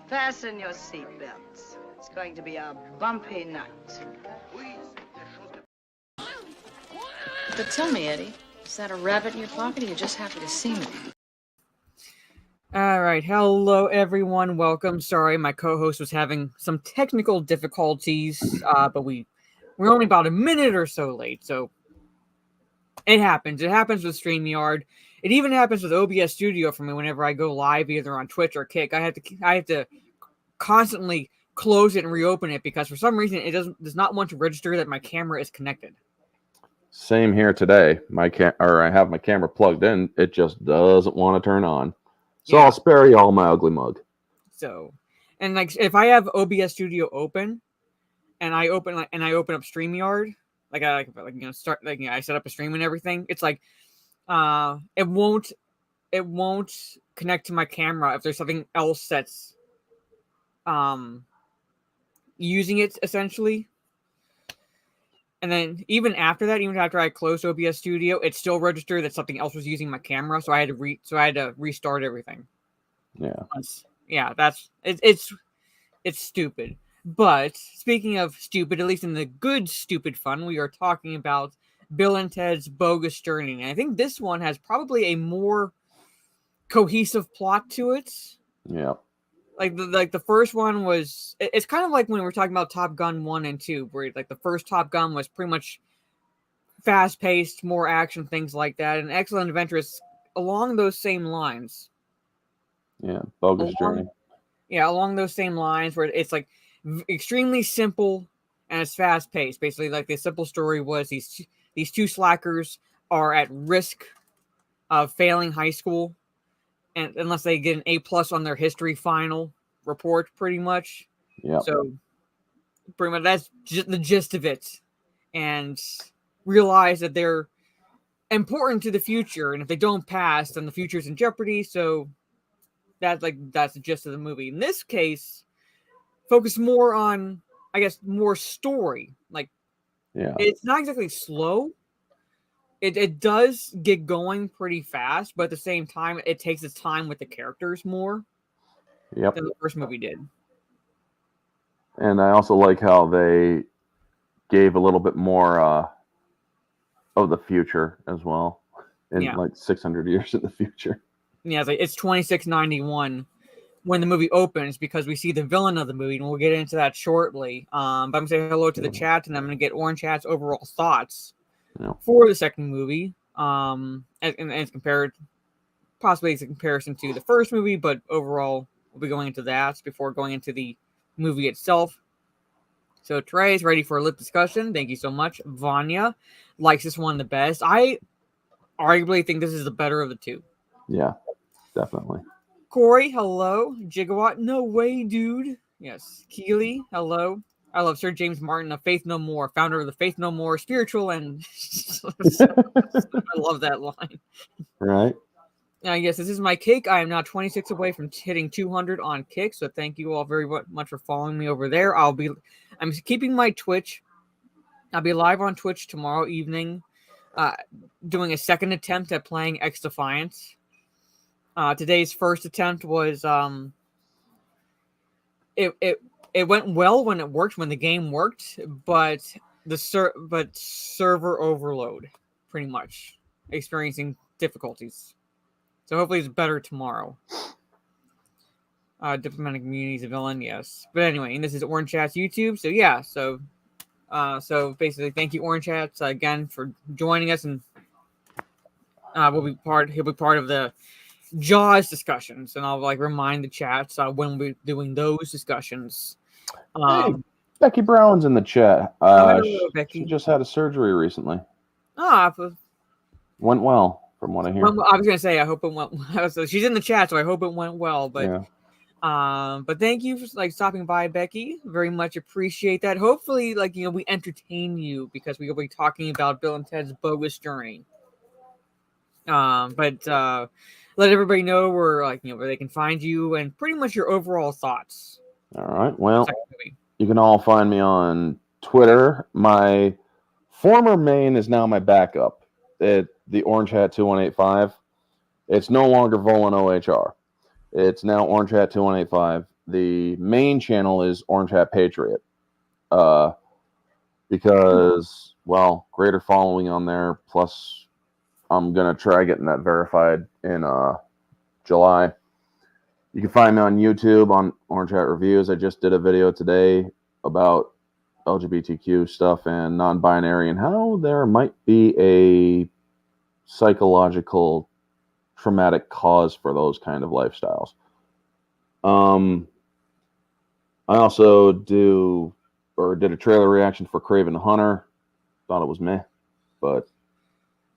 Fasten your seatbelts. It's going to be a bumpy night. So tell me, Eddie, is that a rabbit in your pocket, or you're just happy to see me? All right, hello everyone. Welcome. Sorry, my co-host was having some technical difficulties, but we're only about a minute or so late, so it happens. It happens with StreamYard. It even happens with OBS Studio for me whenever I go live, either on Twitch or Kick. I have to constantly close it and reopen it because for some reason it does not want to register that my camera is connected. Same here today. I have my camera plugged in. It just doesn't want to turn on. So yeah. I'll spare you all my ugly mug. So, and like if I have OBS Studio open, and I open up StreamYard, I set up a stream and everything. It's like, it won't connect to my camera if there's something else that's using it essentially. And then even after I closed OBS Studio, it still registered that something else was using my camera, so I had to restart everything. Yeah. It's stupid. But speaking of stupid, at least in the good stupid fun, we are talking about Bill and Ted's Bogus Journey. And I think this one has probably a more cohesive plot to it. Yeah. Like the first one was, it's kind of like when we were talking about Top Gun 1 and 2, where like the first Top Gun was pretty much fast paced, more action, things like that. And Excellent Adventure is along those same lines. Yeah, Bogus Journey. Yeah, along those same lines where it's like extremely simple and it's fast paced. Basically, like the simple story was these two slackers are at risk of failing high school, and unless they get an A+ on their history final report, pretty much. Yeah. So pretty much that's just the gist of it, and realize that they're important to the future, and if they don't pass, then the future's in jeopardy. So that's the gist of the movie. In this case, focus more on, I guess, more story. Like, yeah, it's not exactly slow. It does get going pretty fast, but at the same time, it takes its time with the characters more than the first movie did. And I also like how they gave a little bit more of the future as well, like 600 years in the future. Yeah, it's 2691 when the movie opens, because we see the villain of the movie, and we'll get into that shortly. But I'm going to say hello to the chat, and I'm going to get Orange Chat's overall thoughts for the second movie, and it's compared, possibly as a comparison to the first movie, but overall, we'll be going into that before going into the movie itself. So Trey's ready for a lit discussion. Thank you so much. Vanya likes this one the best. I arguably think this is the better of the two. Yeah, definitely. Corey, hello. Gigawatt, no way, dude. Yes. Keely, hello. I love Sir James Martin of Faith No More, founder of the Faith No More spiritual, and I love that line. Right. Yes, this is my Kick. I am now 26 away from hitting 200 on Kick, so thank you all very much for following me over there. I'm keeping my Twitch. I'll be live on Twitch tomorrow evening, doing a second attempt at playing X Defiance. Today's first attempt was it went well when the game worked, but server overload, pretty much experiencing difficulties. So hopefully it's better tomorrow. Diplomatic Community's a villain, yes. But anyway, and this is Orange Chat's YouTube. So yeah, so basically, thank you, Orange Chats, again for joining us, and he'll be part of the Jaws discussions, and I'll remind the chats when we're doing those discussions. Hey, Becky Brown's in the chat. Hello, Becky. She just had a surgery recently. Went well, from what I hear. I was gonna say, I hope it went well. So she's in the chat, so I hope it went well. But but thank you for stopping by, Becky. Very much appreciate that. Hopefully, we entertain you, because we will be talking about Bill and Ted's Bogus Journey. But let everybody know where they can find you and pretty much your overall thoughts. All right. Well, you can all find me on Twitter. My former main is now my backup. The Orange Hat 2185. It's no longer Volan OHR. It's now Orange Hat 2185. the main channel is Orange Hat Patriot. Because, well, greater following on there. Plus, I'm going to try getting that verified in July. You can find me on YouTube on Orange Hat Reviews. I just did a video today about LGBTQ stuff and non-binary and how there might be a psychological traumatic cause for those kind of lifestyles. I also did a trailer reaction for Craven the Hunter. Thought it was meh, but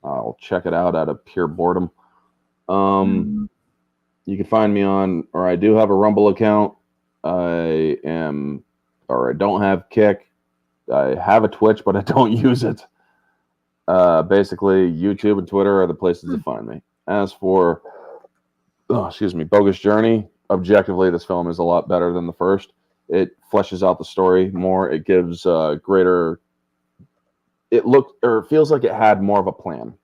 I'll check it out out of pure boredom. You can find me I do have a Rumble account. I don't have Kick. I have a Twitch, but I don't use it. Basically, YouTube and Twitter are the places to find me. As for, Bogus Journey, objectively, this film is a lot better than the first. It fleshes out the story more. It gives greater. It feels like it had more of a plan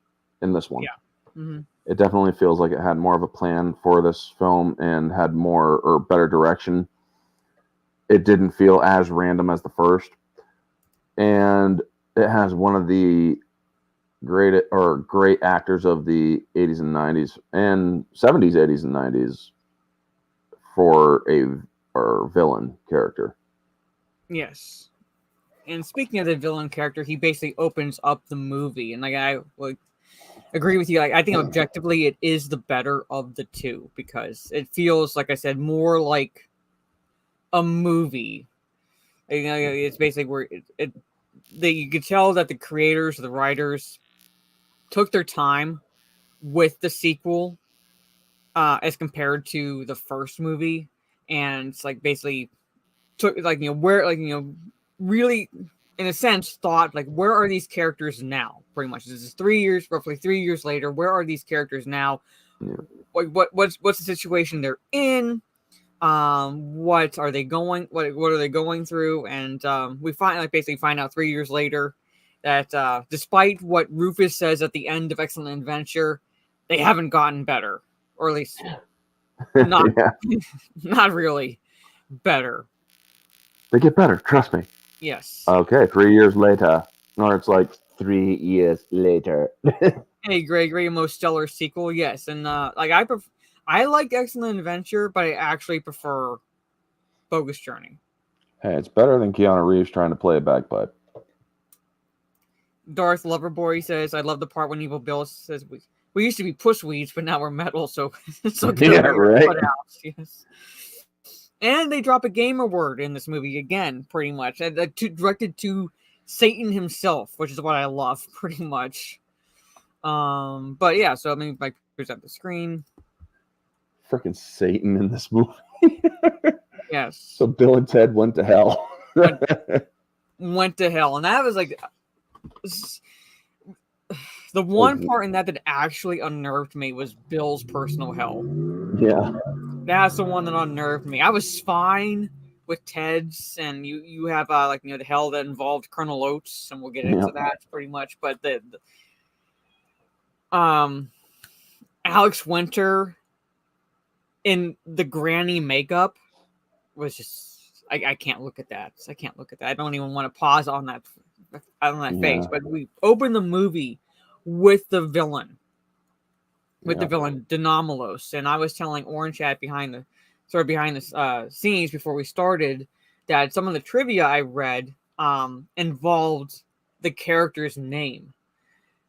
in this one. Yeah. Mm-hmm. It definitely feels like it had more of a plan for this film and had more or better direction. It didn't feel as random as the first, and it has one of the great actors of the 80s and 90s and 70s, 80s and 90s for a villain character. Yes. And speaking of the villain character, he basically opens up the movie, and I agree with you. I think objectively, it is the better of the two because it feels, like I said, more like a movie. It's basically where you could tell that the creators, the writers, took their time with the sequel as compared to the first movie, and it's like basically took really in a sense thought like, where are these characters now? Pretty much, this is roughly 3 years later. Where are these characters now? Yeah. What's the situation they're in? What are they going? What are they going through? And we basically find out 3 years later that despite what Rufus says at the end of Excellent Adventure, they haven't gotten better, or at least not not really better. They get better, trust me. Yes. Okay, 3 years later. Or it's like 3 years later. Hey, great, most stellar sequel. Yes, and I like Excellent Adventure, but I actually prefer Bogus Journey. Hey, it's better than Keanu Reeves trying to play a bagpipe. Darth Loverboy says, "I love the part when Evil Bill says we used to be pussweeds, but now we're metal." So good. Yeah, right. Yes. And they drop a gamer word in this movie again, pretty much, directed to Satan himself, which is what I love, pretty much. But yeah, so I present the screen. Freaking Satan in this movie. Yes. So Bill and Ted went to hell. went to hell, and that was like the one part in that actually unnerved me was Bill's personal hell. Yeah. That's the one that unnerved me. I was fine with Ted's, and you have the hell that involved Colonel Oates, and we'll get into that pretty much. But the Alex Winter in the granny makeup was just I can't look at that. I can't look at that. I don't even want to pause on that face. But we open the movie with the villain. With the villain Denomalos, and I was telling Orange Hat behind the scenes before we started that some of the trivia I read involved the character's name.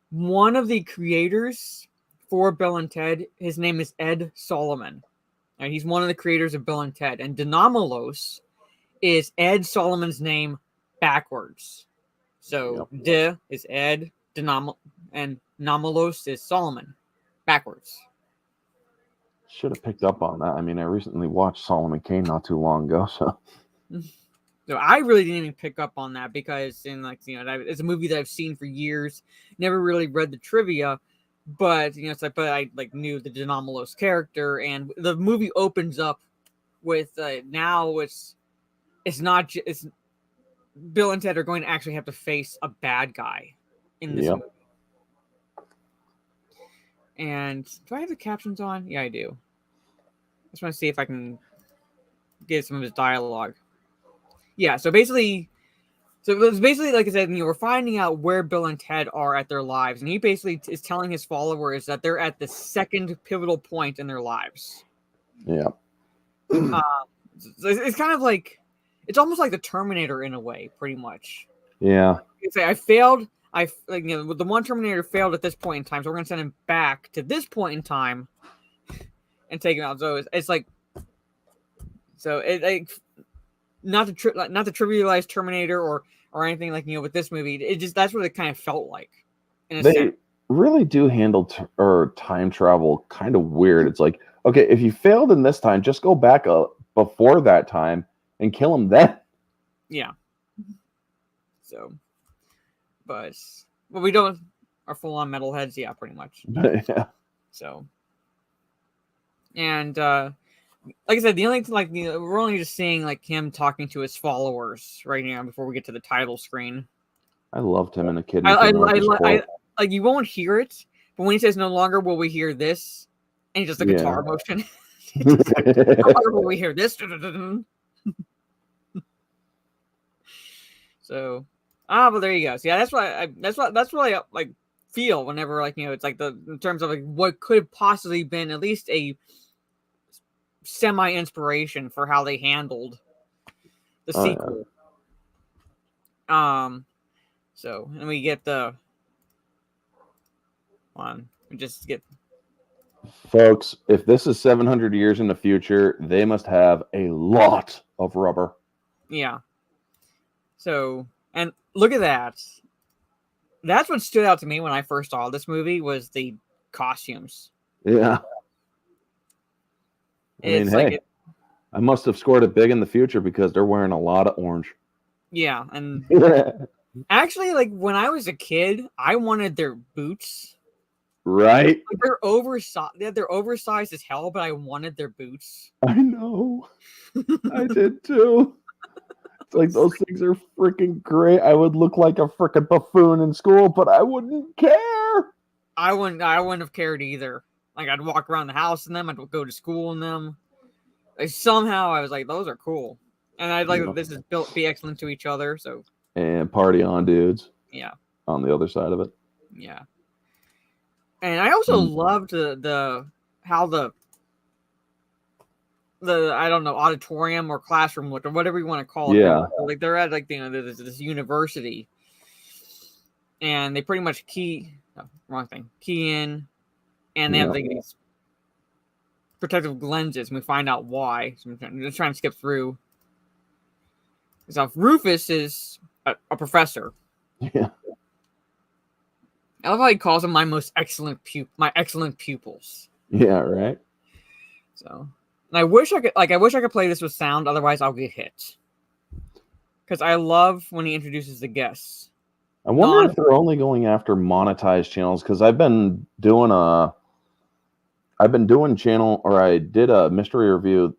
One of the creators for Bill and Ted, his name is Ed Solomon. And he's one of the creators of Bill and Ted, and Denomalos is Ed Solomon's name backwards. So De is Ed, and Nomalos is Solomon. Backwards. Should have picked up on that. I mean, I recently watched Solomon Kane not too long ago, so I really didn't even pick up on that because it's a movie that I've seen for years. Never really read the trivia, but I knew the Denomalos character, and the movie opens up with now it's Bill and Ted are going to actually have to face a bad guy in this movie. And do I have the captions on? Yeah, I do. I just want to see if I can get some of his dialogue. Yeah, so basically, like I said, we're finding out where Bill and Ted are at their lives, and he basically is telling his followers that they're at the second pivotal point in their lives. Yeah. It's kind of like, it's almost like the Terminator in a way, pretty much. Yeah. You say, I failed. The one Terminator failed at this point in time, so we're gonna send him back to this point in time and take him out. So it's like, so it like not to trivialize Terminator or anything like with this movie. It just, that's what it kind of felt like. In a sense. Really do handle time travel kind of weird. It's like, okay, if you failed in this time, just go back before that time and kill him then. Yeah. So, but we don't are full on metalheads, yeah, pretty much. Yeah. So, and like I said, the only thing, we're only just seeing like him talking to his followers right now before we get to the title screen. I loved him in a kid. Like you won't hear it, but when he says "no longer will we hear this," and he does the guitar motion, no longer will we hear this. So, but there you go. So, yeah, that's what I like feel whenever it's like in terms of like what could have possibly been at least a semi inspiration for how they handled the sequel. Yeah. So, and we get folks, if this is 700 years in the future, they must have a lot of rubber. Yeah. So, and look at that. That's what stood out to me when I first saw this movie was the costumes. Yeah. I must have scored it big in the future because they're wearing a lot of orange. Yeah, and actually, like when I was a kid, I wanted their boots. Right? Like they're oversized. They're oversized as hell, but I wanted their boots. I know. I did too. It's like those things are freaking great. I would look like a freaking buffoon in school, but I wouldn't care. I wouldn't have cared either. Like I'd walk around the house in them. I'd go to school in them. Like somehow I was like, those are cool, and I'd like this is built be excellent to each other. So and party on, dudes. Yeah. On the other side of it. Yeah. And I also loved how the I don't know, auditorium or classroom or whatever you want to call it. Yeah. Like they're at like this university, and they pretty much key in, and they have like these protective lenses, and we find out why. So I'm just trying to skip through. So Rufus is a professor. Yeah. I love how he calls them my excellent pupils. Yeah, right. So, and I wish I could play this with sound. Otherwise, I'll get hit. Because I love when he introduces the guests. I wonder if they're only going after monetized channels. Because I did a mystery review,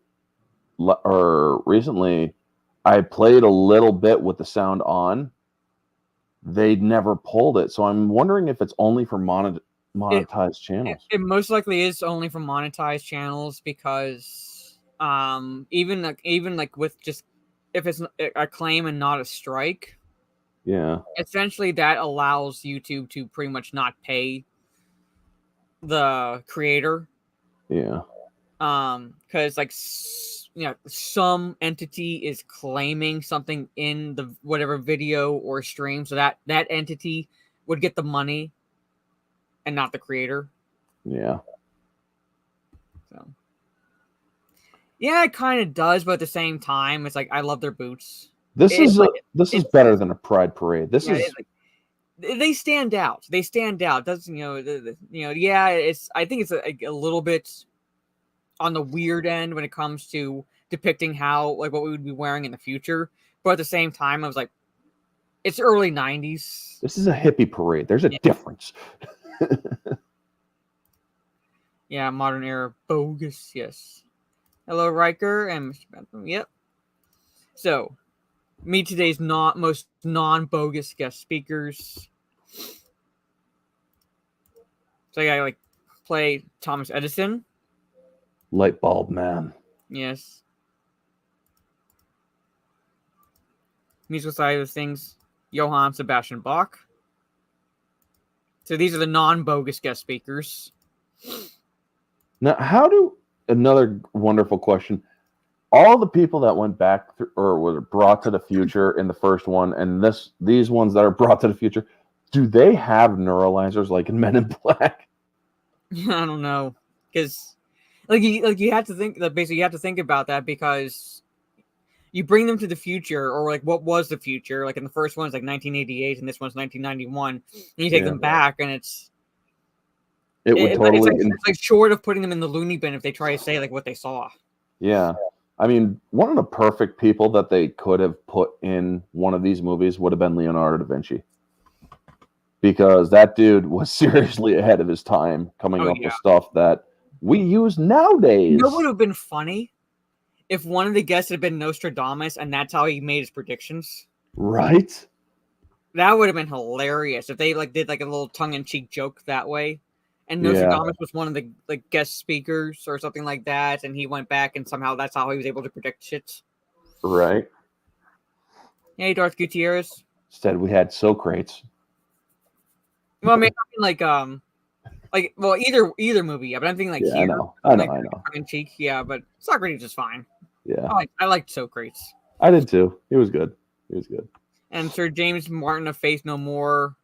or recently, I played a little bit with the sound on. They never pulled it, so I'm wondering if it's only for monetized channels. It most likely is only for monetized channels because even like with just if it's a claim and not a strike, yeah, essentially that allows YouTube to pretty much not pay the creator. Yeah. Because like some entity is claiming something in the whatever video or stream, so that entity would get the money and not the creator. Yeah. So yeah, it kind of does, but at the same time, it's like I love their boots. This is better than a Pride Parade. They stand out. They stand out. Does yeah, it's I think it's a little bit on the weird end when it comes to depicting how like what we would be wearing in the future, but at the same time I was like, it's early 90s. This is a hippie parade. There's a difference. Yeah, modern era bogus. Yes. Hello, Riker and Mr. Bentham. Yep. So meet today's most non-bogus guest speakers. So I gotta like play Thomas Edison. Light bulb man. Yes. Musical side of things, Johann Sebastian Bach. So these are the non-bogus guest speakers. Now, another wonderful question. All the people that went back or were brought to the future in the first one, and these ones that are brought to the future, do they have neuralizers like in Men in Black? I don't know, because you have to think that basically you have to think about that because you bring them to the future, or like what was the future? Like in the first one's like 1988, and this one's 1991, and you take them back, and it's like short of putting them in the loony bin if they try to say like what they saw. Yeah, I mean, one of the perfect people that they could have put in one of these movies would have been Leonardo da Vinci, because that dude was seriously ahead of his time, coming up with stuff that we use nowadays. You know what would have been funny? If one of the guests had been Nostradamus and that's how he made his predictions. Right? That would have been hilarious if they like did like a little tongue-in-cheek joke that way. And Nostradamus was one of the like guest speakers or something like that, and he went back and somehow that's how he was able to predict shit. Right. Hey, Darth Gutierrez. Instead we had Socrates. Well, I mean either movie, but I'm thinking like here. I know. Tongue-in-cheek, yeah, but Socrates is fine. Yeah. I liked Socrates. I did too. He was good. And Sir James Martin of Faith No More.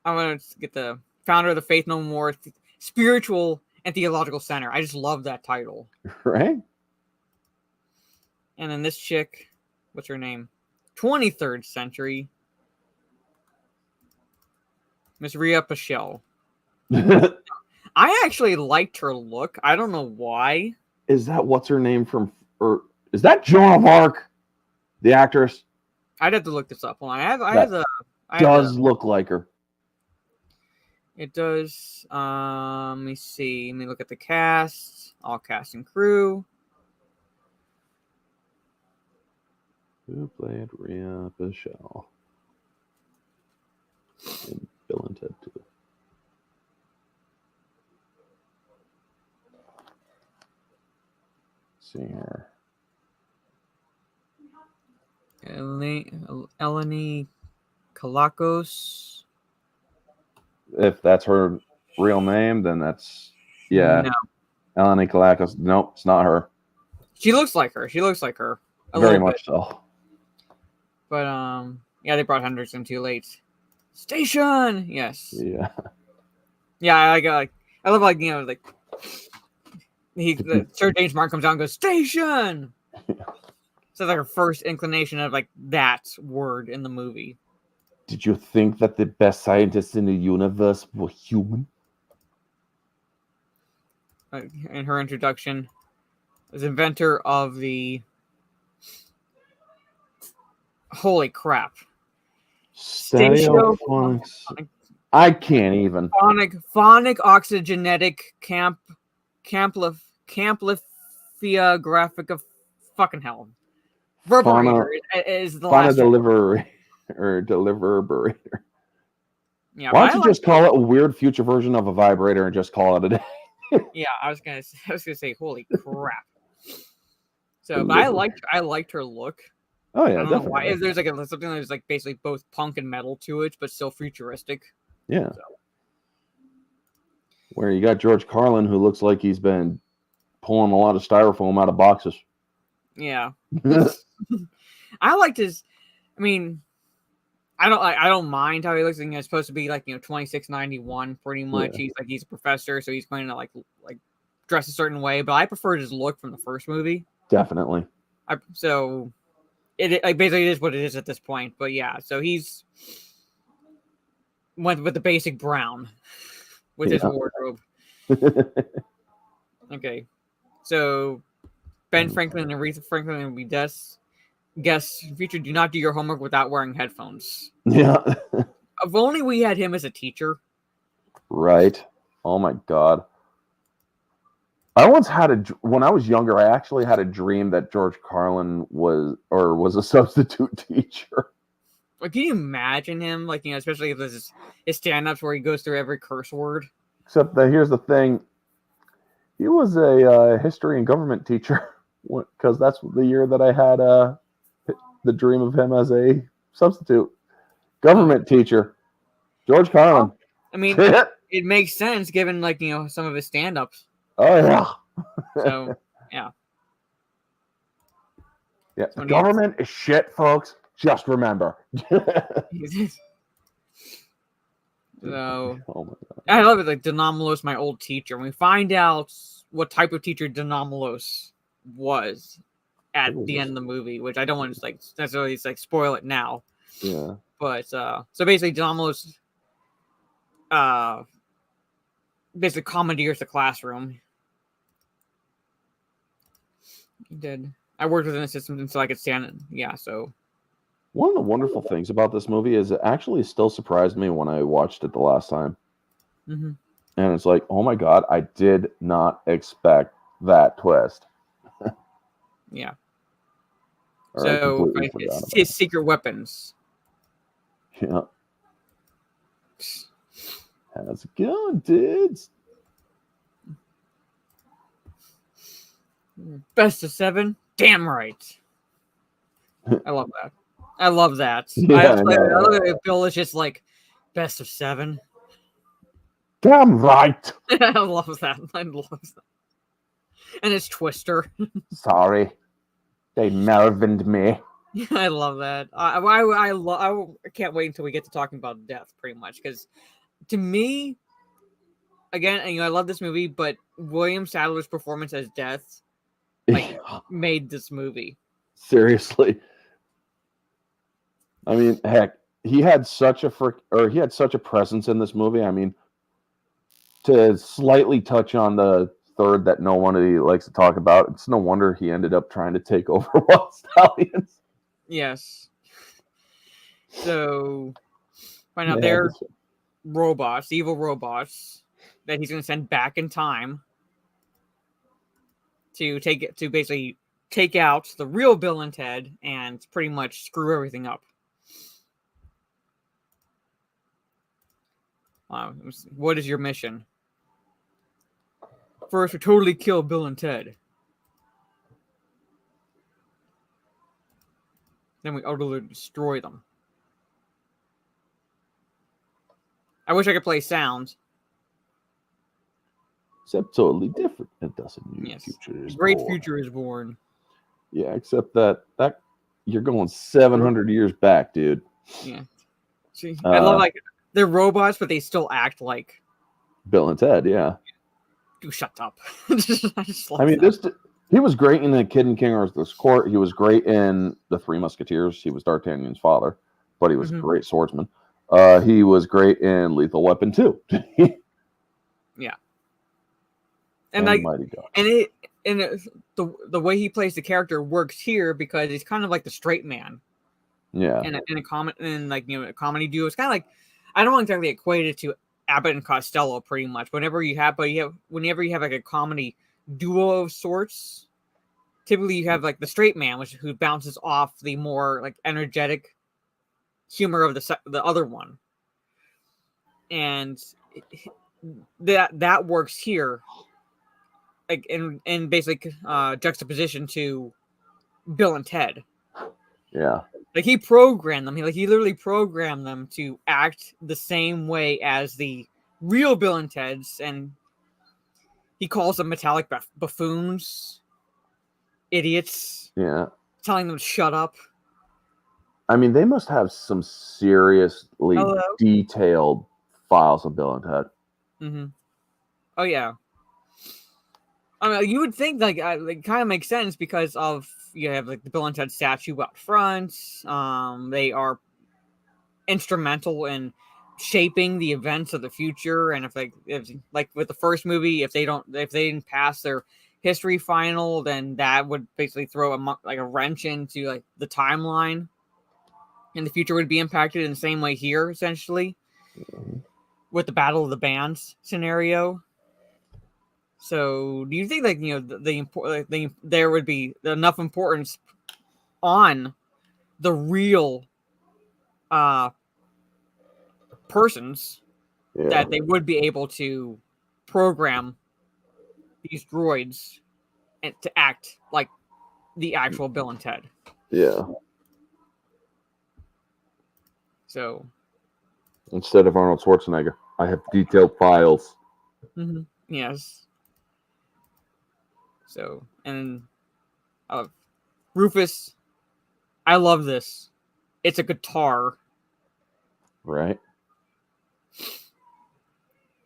I'm going to get the founder of the Faith No More Spiritual and Theological Center. I just love that title. Right? And then this chick, what's her name? 23rd century. Miss Rhea Paschal. I actually liked her look. I don't know why. Is that what's her name from? Or is that Joan of Arc, the actress? I'd have to look this up. Hold on. Does look like her. It does. Let me see. Let me look at the cast. All cast and crew. Who played Rhea Paschal? In Bill and Ted 2. See here. Eleni Kalakos. If that's her real name, then that's No. Eleni Kalakos. Nope, it's not her. She looks like her. Very much so. But they brought Henderson too late. Station. Yes. Yeah. Yeah, I love Sir James Martin comes out and goes, "Station!" So like her first inclination of like that word in the movie. Did you think that the best scientists in the universe were human? In her introduction, was inventor of the holy crap. Stereophonics. I can't even. Phonic oxygenetic camplifia graphica fucking hell. Reverberator is the last delivery or deliverator. Yeah, why don't you just call it a weird future version of a vibrator and just call it a day? Yeah, I was gonna say, holy crap. So, but I liked her look. Oh yeah, I don't know why. There's like something that's like basically both punk and metal to it, but still futuristic. Yeah. So. Where you got George Carlin, who looks like he's been pulling a lot of styrofoam out of boxes. Yeah. I liked his. I mean, I don't mind how he looks. It's supposed to be like 2691, pretty much. Yeah. He's a professor, so he's going to like dress a certain way. But I preferred his look from the first movie. Definitely. So it basically is what it is at this point. But yeah, so he's went with the basic brown with his wardrobe. Okay, so Ben Franklin and Aretha Franklin will be guests. Future, do not do your homework without wearing headphones. Yeah. If only we had him as a teacher. Right. Oh my God. I once had when I was younger, I actually had a dream that George Carlin was a substitute teacher. Like, can you imagine him? Like, especially if this is his stand-ups where he goes through every curse word. Except that here's the thing. He was a history and government teacher because that's the year that I had the dream of him as a substitute government teacher, George Carlin. I mean, it makes sense given like some of his stand-ups. Oh yeah. So yeah. Yeah, the government is shit, folks. Just remember. So, oh my God. I love it. Like Denomalos, my old teacher. We find out what type of teacher Denomalos was at the end of the movie, which I don't want to necessarily spoil it now. Yeah. But so basically, Denomalos basically commandeers the classroom. He did. I worked within the system until I could stand it. Yeah, so. One of the wonderful things about this movie is it actually still surprised me when I watched it the last time. Mm-hmm. And it's like, oh my God, I did not expect that twist. Yeah. Or so his secret weapons. Yeah. How's it going, dudes? Best of 7? Damn right. I love that. I love that. Yeah, I love it. Bill is just like, best of 7. Damn right. I love that. I love that. And it's Twister. Sorry. They Melvined me. I love that. I can't wait until we get to talking about death, pretty much. Because to me, again, I love this movie, but William Sadler's performance as Death made this movie. Seriously. I mean, heck, he had such a presence in this movie. I mean, to slightly touch on the third that nobody likes to talk about, it's no wonder he ended up trying to take over Wild Stallions. Yes. So, find out they're robots, evil robots, that he's going to send back in time to basically take out the real Bill and Ted and pretty much screw everything up. What is your mission? First, we totally kill Bill and Ted. Then we utterly destroy them. I wish I could play sounds. Except totally different. It doesn't mean future is great born. Future is born. Yeah, except that you're going 700 years back, dude. Yeah. See, I love they're robots, but they still act like Bill and Ted. Yeah. Do shut up. I mean, he was great in The Kid in King Arthur's Court. He was great in The Three Musketeers. He was D'Artagnan's father, but he was a great swordsman. He was great in Lethal Weapon 2. Yeah. And the way he plays the character works here because he's kind of like the straight man. Yeah. In a comedy duo. It's kind of like, I don't exactly equate it to Abbott and Costello pretty much. Whenever you have like a comedy duo of sorts, typically you have like the straight man, who bounces off the more like energetic humor of the other one. And that works here. Like in basic juxtaposition to Bill and Ted. Yeah. Like he programmed them. He literally programmed them to act the same way as the real Bill and Ted's, and he calls them metallic buffoons, idiots. Yeah. Telling them to shut up. I mean, they must have some seriously detailed files of Bill and Ted. Mm-hmm. Oh yeah. I mean, you would think it kind of makes sense because of you have like the Bill and Ted statue out front. They are instrumental in shaping the events of the future, and if with the first movie, if they didn't pass their history final, then that would basically throw a wrench into like the timeline, and the future would be impacted in the same way here, essentially, with the Battle of the Bands scenario. So, do you think there would be enough importance on the real persons that they would be able to program these droids and to act like the actual Bill and Ted? Yeah. So Instead of Arnold Schwarzenegger, I have detailed files. yes. So and Rufus, I love this. It's a guitar, Right.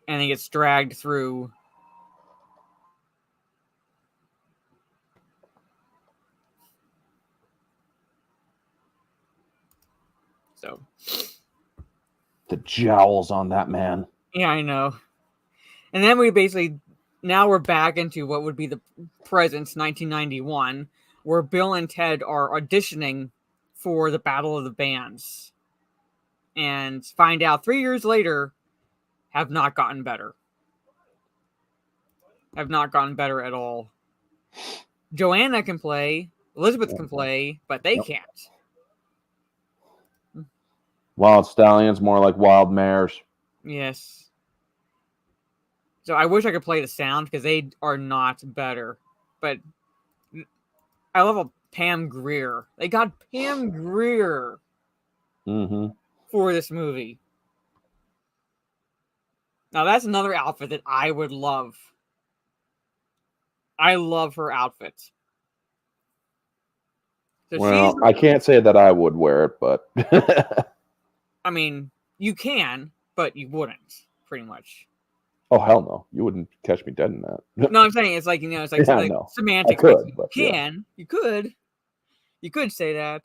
and he gets dragged through. So The jowls on that man. yeah, I know. And then now we're back into what would be the present, 1991, where Bill and Ted are auditioning for the Battle of the Bands, and find out 3 years later have not gotten better. Have not gotten better at all. Joanna can play, Elizabeth can play, but they can't. Wild stallions, more like wild mares. Yes. So I wish I could play the sound because they are not better. But I love a Pam Grier. They got Pam Grier for this movie. Now that's another outfit that I would love. I love her outfit. So Well, I can't say that I would wear it, but I mean, you can, but you wouldn't, pretty much. oh hell no, you wouldn't catch me dead in that. No, I'm saying it's like, it's like, Yeah, like no. semantics. I could, You could say that.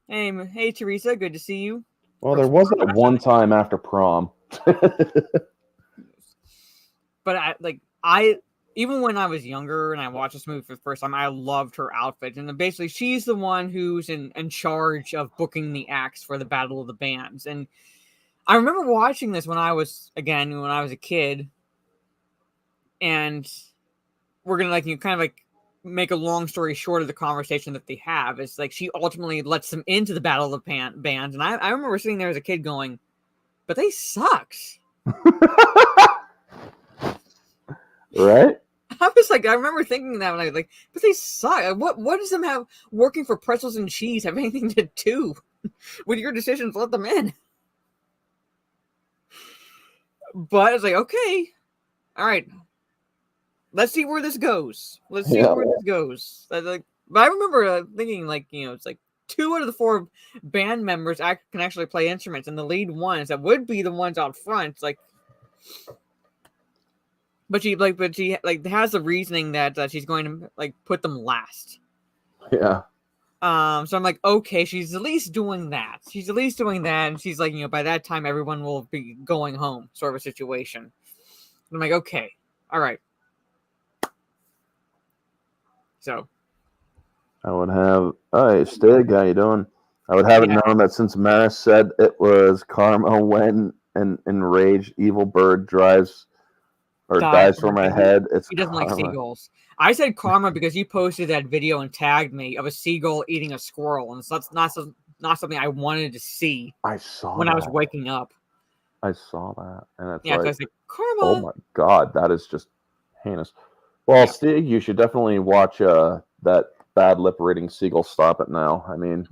Hey, Teresa, good to see you. Well, there was that one time after prom. But I even when I was younger and I watched this movie for the first time, I loved her outfit. And basically, she's the one who's in charge of booking the acts for the Battle of the Bands. And I remember watching this when I was a kid. And we're gonna make a long story short of the conversation that they have. It's like she ultimately lets them into the Battle of the Bands. And I remember sitting there as a kid going, but they sucks. Right? I was like, I remember thinking that when I was like, but they suck. What does them have working for pretzels and cheese have anything to do with your decisions? Let them in. But it's like, okay, all right, let's see where this goes. But I remember thinking, it's like 2 out of the 4 band members can actually play instruments, and the lead ones that would be the ones out front, like. But she has the reasoning that she's going to put them last. Yeah. So I'm like, okay, she's at least doing that. And she's like, by that time everyone will be going home, sort of a situation. And I'm like, okay, all right. So I would have. Hey, Stig, how you doing? I would have it known that since Maris said it was karma when an enraged evil bird dies for my head, it's he doesn't karma. like seagulls. I said karma because you posted that video and tagged me of a seagull eating a squirrel, and so that's not something I wanted to see. I saw when I was waking up. I saw that, and it's so I was like, karma. Oh my god, that is just heinous. Well, Stig, you should definitely watch that bad lip reading Seagull Stop It Now. I mean,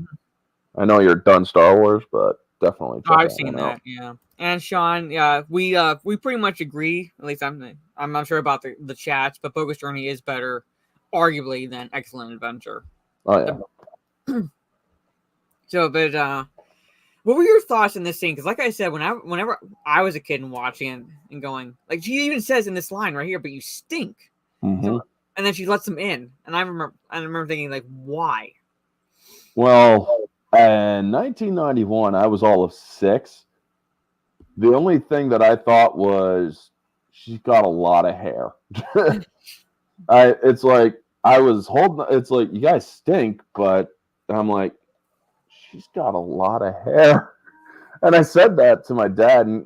I know you're done Star Wars, but definitely check I've seen that, out. yeah. And Sean, yeah, we pretty much agree. At least I'm not sure about the chats, but Bogus Journey is better, arguably, than Excellent Adventure. Oh yeah. So, but what were your thoughts in this scene? Because, like I said, whenever I was a kid and watching it and going, like she even says in this line right here, "But you stink," so, and then she lets them in, and I remember thinking, like, why? Well, in 1991, I was all of 6. The only thing that I thought was she's got a lot of hair. It's like I was holding. It's like you guys stink, but I'm like, she's got a lot of hair, and I said that to my dad, and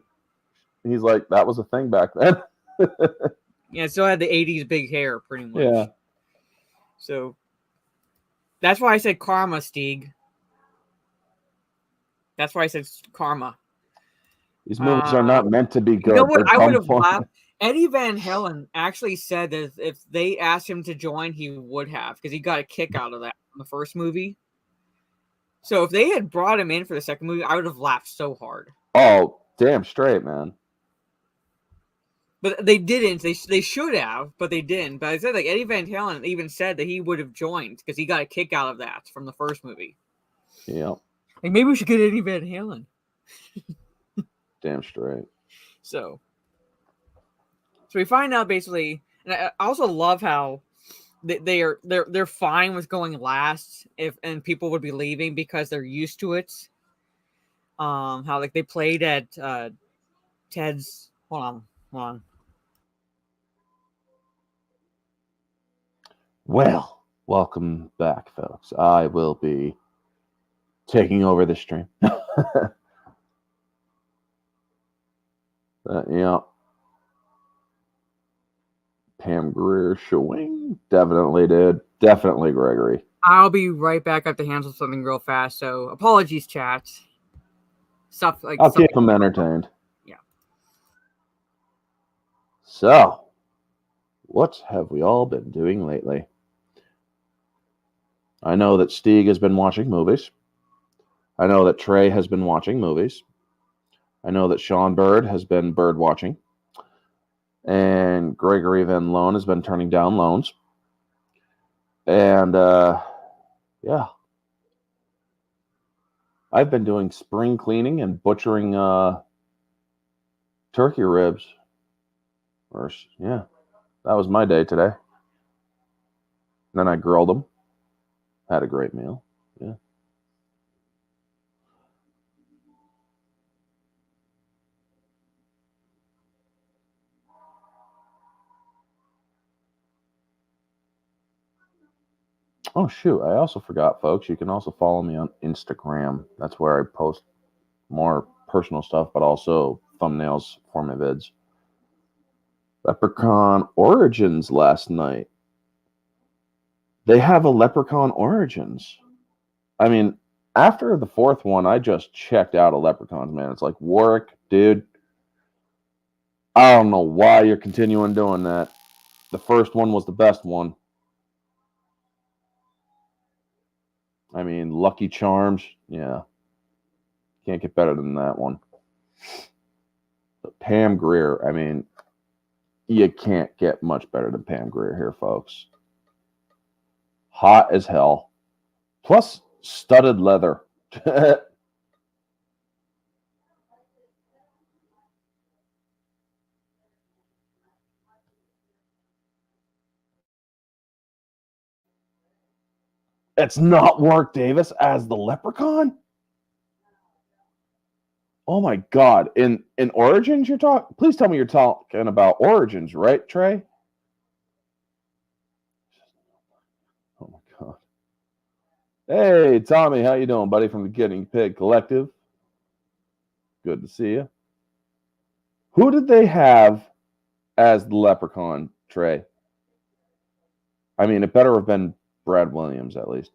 he's like, that was a thing back then. Yeah, it still had the 80s big hair, pretty much. Yeah. So that's why I said karma, Stig. That's why I said karma. These movies are not meant to be good. You know what? I would have laughed. Eddie Van Halen actually said that if they asked him to join, he would have, because he got a kick out of that in the first movie. So if they had brought him in for the second movie, I would have laughed so hard. Oh, damn straight, man. But they didn't. They should have, but they didn't. But I said, like, Eddie Van Halen even said that he would have joined because he got a kick out of that from the first movie. Yeah. Like, maybe we should get Eddie Van Halen. Damn straight. So we find out basically, and I also love how they're fine with going last and people would be leaving because they're used to it. How like they played at Ted's. Hold on. Well, welcome back, folks. I will be taking over the stream. Yeah. Pam Grier showing. Definitely, dude. Definitely, Gregory. I'll be right back. I have to handle something real fast. So apologies, chat. Stuff like I'll keep them entertained. Yeah. So, what have we all been doing lately? I know that Stieg has been watching movies. I know that Trey has been watching movies. I know that Sean Bird has been bird watching. And Gregory Van Loan has been turning down loans. And, yeah. I've been doing spring cleaning and butchering turkey ribs. Yeah, that was my day today. Then I grilled them. Had a great meal. Yeah. Oh, shoot. I also forgot, folks. You can also follow me on Instagram. That's where I post more personal stuff, but also thumbnails for my vids. Leprechaun Origins last night. They have a Leprechaun Origins. I mean, after the fourth one, I just checked out of Leprechauns, man. It's like, Warwick, dude, I don't know why you're continuing doing that. The first one was the best one. I mean, Lucky Charms, yeah. Can't get better than that one. But Pam Grier, I mean, you can't get much better than Pam Grier here, folks. Hot as hell. Plus, studded leather. It's not Warwick Davis as the Leprechaun? Oh my God! In Origins, you're talking. Please tell me you're talking about Origins, right, Trey? Oh my God! Hey, Tommy, how you doing, buddy? From the Getting Pig Collective. Good to see you. Who did they have as the Leprechaun, Trey? I mean, it better have been Brad Williams at least.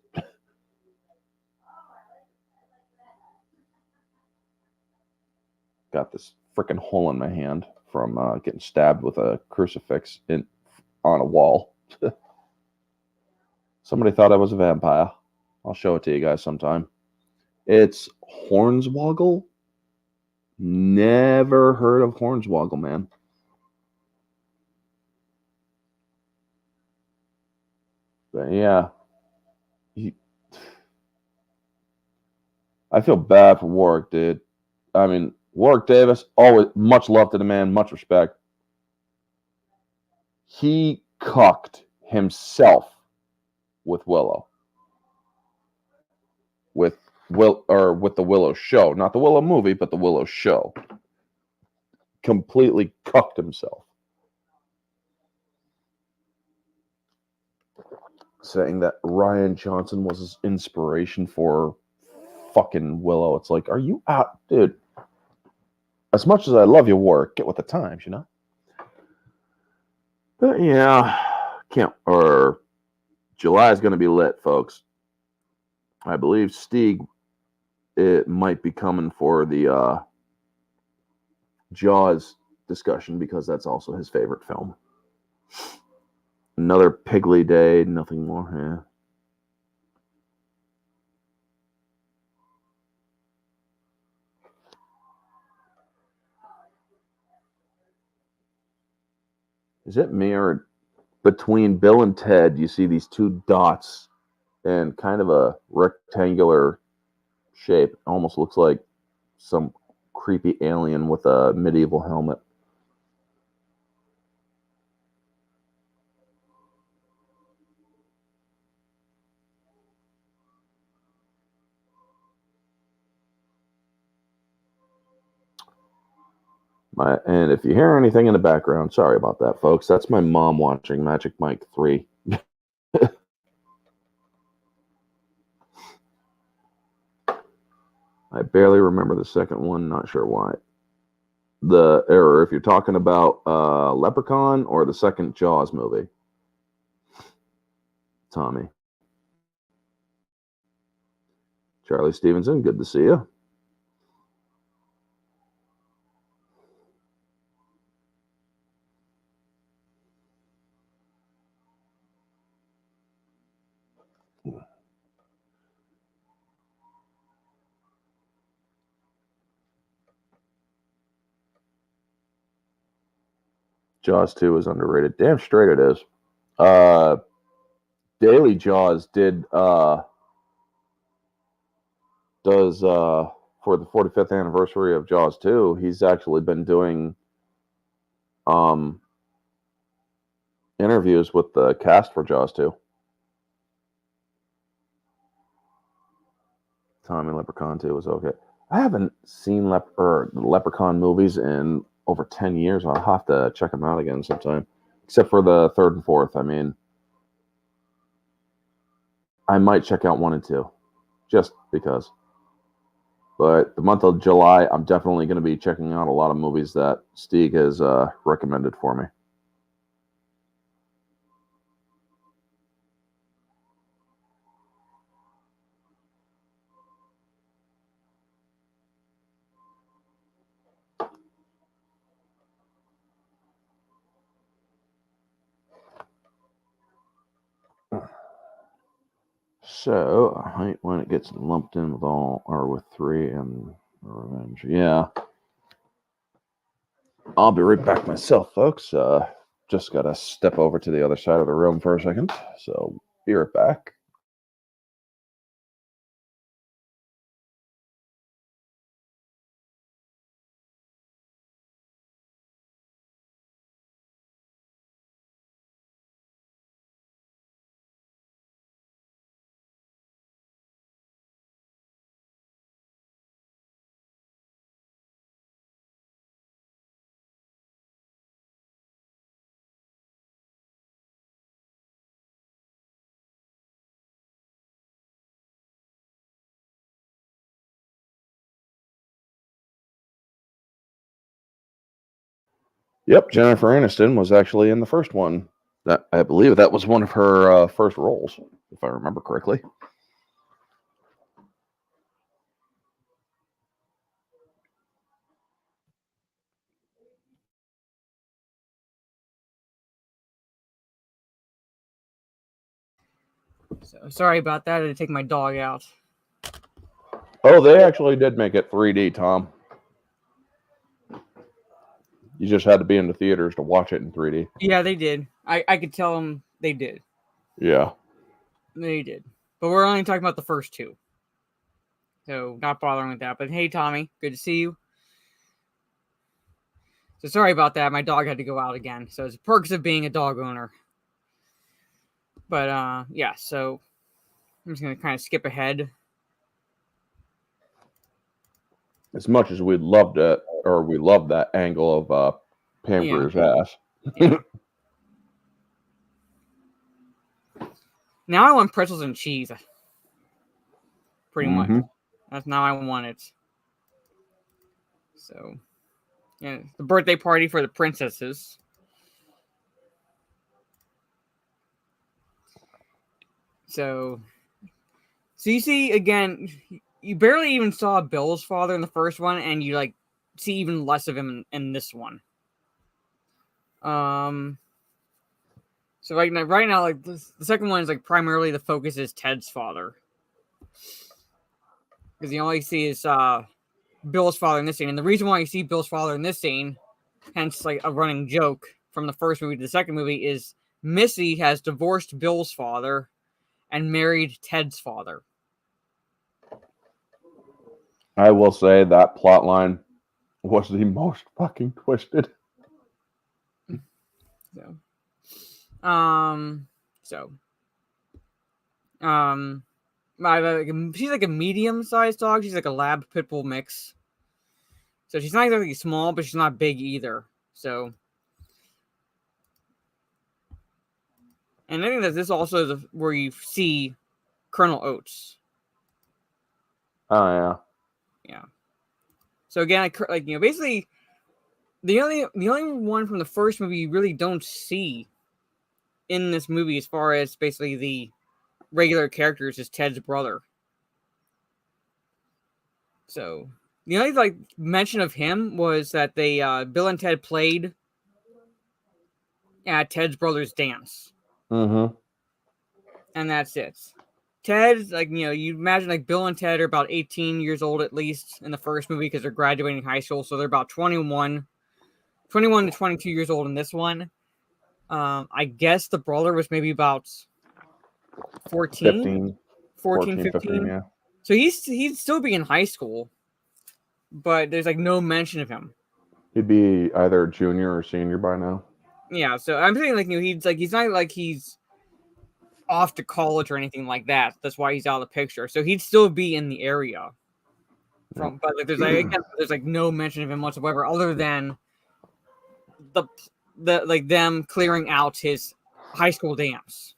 Got this freaking hole in my hand from getting stabbed with a crucifix on a wall. Somebody thought I was a vampire. I'll show it to you guys sometime. It's Hornswoggle. Never heard of Hornswoggle, man. But yeah. I feel bad for Warwick, dude. I mean, Warwick Davis, always much love to the man, much respect. He cucked himself with Willow. With the Willow show. Not the Willow movie, but the Willow show. Completely cucked himself. Saying that Rian Johnson was his inspiration for fucking Willow. It's like, are you out, dude? As much as I love your work, get with the times, you know? But yeah, July is going to be lit, folks. I believe Stieg, it might be coming for the Jaws discussion because that's also his favorite film. Another Piggly Day, nothing more. Yeah. is it me or between Bill and Ted, you see these two dots and kind of a rectangular shape. It almost looks like some creepy alien with a medieval helmet. And if you hear anything in the background, sorry about that, folks. That's my mom watching Magic Mike 3. I barely remember the second one, not sure why. Or if you're talking about Leprechaun or the second Jaws movie. Tommy. Charlie Stevenson, good to see you. Jaws 2 is underrated. Damn straight it is. Daily Jaws does for the 45th anniversary of Jaws 2, he's actually been doing interviews with the cast for Jaws 2. Tommy Leprechaun 2 was okay. I haven't seen Leprechaun movies in over 10 years. I'll have to check them out again sometime. Except for the third and fourth. I mean, I might check out 1 and 2. Just because. But the month of July, I'm definitely going to be checking out a lot of movies that Stieg has recommended for me. So, I hate when it gets lumped in with with 3 and Revenge. Yeah. I'll be right back myself, folks. Just got to step over to the other side of the room for a second. So, be right back. Yep, Jennifer Aniston was actually in the first one. I believe that was one of her first roles, if I remember correctly. So sorry about that. I had to take my dog out. Oh, they actually did make it 3D, Tom. You just had to be in the theaters to watch it in 3D. Yeah, they did. I could tell them they did. Yeah. They did. But we're only talking about the first 2. So not bothering with that. But hey, Tommy, good to see you. So sorry about that. My dog had to go out again. So it's perks of being a dog owner. But yeah, so I'm just gonna kind of skip ahead. As much as we loved that angle of Pamper's ass. Yeah. Now I want pretzels and cheese. Pretty much. That's now I want it. So, yeah, the birthday party for the princesses. So you see, again, you barely even saw Bill's father in the first one, and you, like, see even less of him in this one. So right now, like, the second one is, like, primarily the focus is Ted's father. Because you only see is Bill's father in this scene. And the reason why you see Bill's father in this scene, hence, like, a running joke from the first movie to the second movie is Missy has divorced Bill's father and married Ted's father. I will say that plot line was the most fucking twisted. So, she's like a medium-sized dog. She's like a lab pit bull mix. So she's not exactly small, but she's not big either. So, and I think that this also is where you see Colonel Oates. Oh yeah. Yeah. So again, basically, the only one from the first movie you really don't see in this movie, as far as basically the regular characters, is Ted's brother. So the only mention of him was that they Bill and Ted played at Ted's brother's dance. Mm-hmm. And that's it. Ted, you imagine Bill and Ted are about 18 years old at least in the first movie because they're graduating high school, so they're about 21 to 22 years old in this one. I guess the brother was maybe about 14, 15. Yeah. So he'd still be in high school, but there's no mention of him. He'd be either junior or senior by now. Yeah, so I'm saying he's not like he's off to college or anything like that. That's why he's out of the picture. So he'd still be in the area. But there's no mention of him whatsoever, other than the them clearing out his high school dance.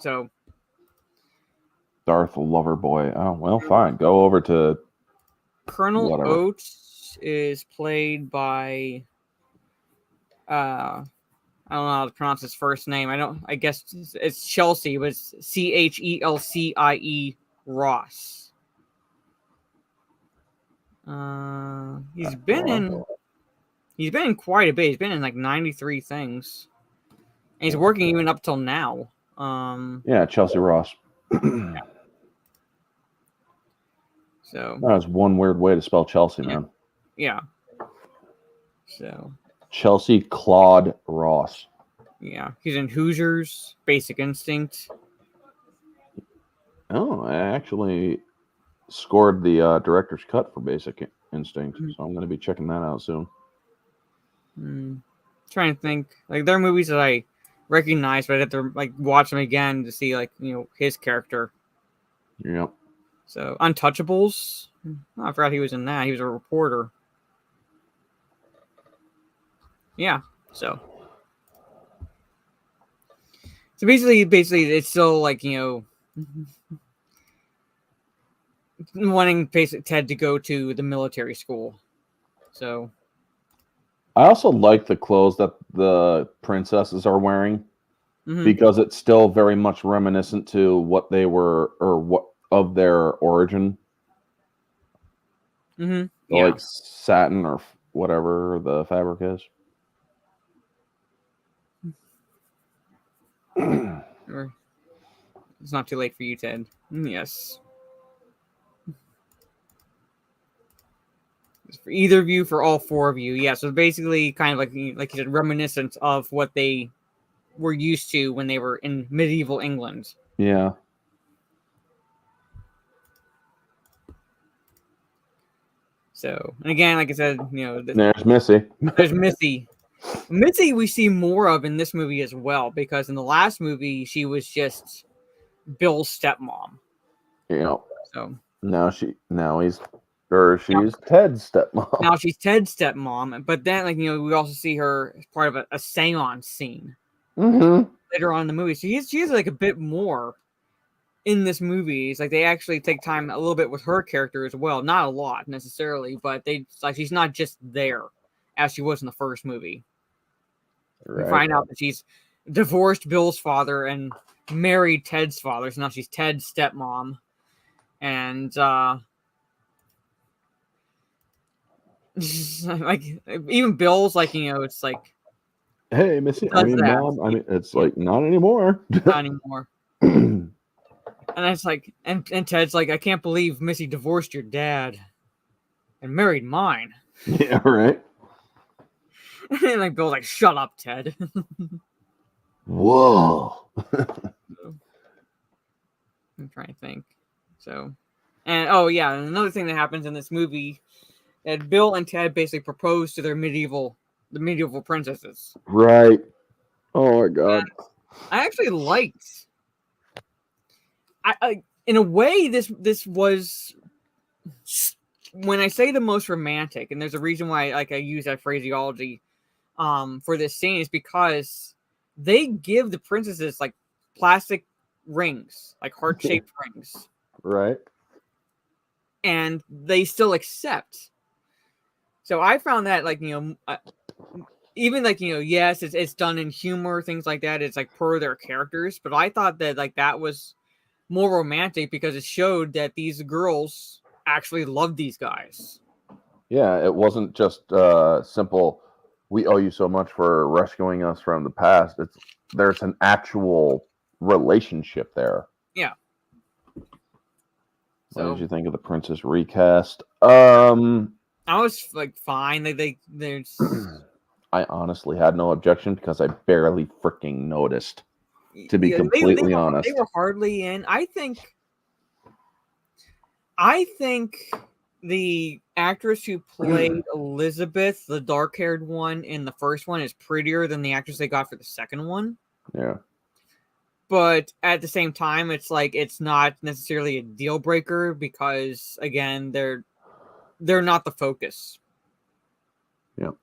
So Darth Loverboy. Oh well, fine. Go over to Colonel whatever. Oates is played by I don't know how to pronounce his first name. I guess it's Chelsea, but it's Chelcie Ross. He's been in quite a bit. He's been in 93 things. And he's working even up till now. Yeah, Chelsea Ross. Yeah. So that was one weird way to spell Chelsea, man. Yeah. So Chelsea Claude Ross. Yeah, he's in Hoosiers, Basic Instinct. Oh, I actually scored the director's cut for Basic Instinct, so I'm going to be checking that out soon. Trying to think, there are movies that I recognize, but I have to watch them again to see his character. Yep. So Untouchables, I forgot he was in that. He was a reporter. Yeah. So basically, it's still wanting Ted to go to the military school. So I also like the clothes that the princesses are wearing because it's still very much reminiscent to what they were or what of their origin. Like satin or whatever the fabric is. It's not too late for you, Ted. Yes. It's for either of you, for all four of you. Yeah, so basically kind of like you said, reminiscent of what they were used to when they were in medieval England. Yeah. So, and again, like I said, there's Missy. There's Missy. Missy we see more of in this movie as well, because in the last movie she was just Bill's stepmom. Yeah. So she's Ted's stepmom. Now she's Ted's stepmom, but then we also see her as part of a seance scene later on in the movie. So she's a bit more in this movie. It's they actually take time a little bit with her character as well. Not a lot necessarily, but she's not just there as she was in the first movie. Right. We find out that she's divorced Bill's father and married Ted's father. So now she's Ted's stepmom. And even Bill's it's hey, Missy, Mom, it's not anymore. Not anymore. And it's and Ted's I can't believe Missy divorced your dad and married mine. Yeah, right. And like Bill's like, "Shut up, Ted." Whoa. I'm trying to think. So, and oh yeah, and another thing that happens in this movie that Bill and Ted basically propose to the medieval princesses. Right. Oh my god. And I actually liked. I in a way this was, when I say the most romantic, and there's a reason why I use that phraseology for this scene, is because they give the princesses like plastic rings, like heart-shaped rings. Right. And they still accept. So I found that, like, even like, yes, it's done in humor, things like that. It's like per their characters, but I thought that like that was more romantic because it showed that these girls actually love these guys. Yeah, it wasn't just simple. We owe you so much for rescuing us from the past. There's an actual relationship there. Yeah. What So did you think of the princess recast? I was like fine. There's. I honestly had no objection because I barely freaking noticed. To be completely honest, they were hardly in. I think the actress who played Elizabeth, the dark-haired one in the first one, is prettier than the actress they got for the second one. Yeah. But at the same time, it's like it's not necessarily a deal breaker because, again, they're not the focus. Yep.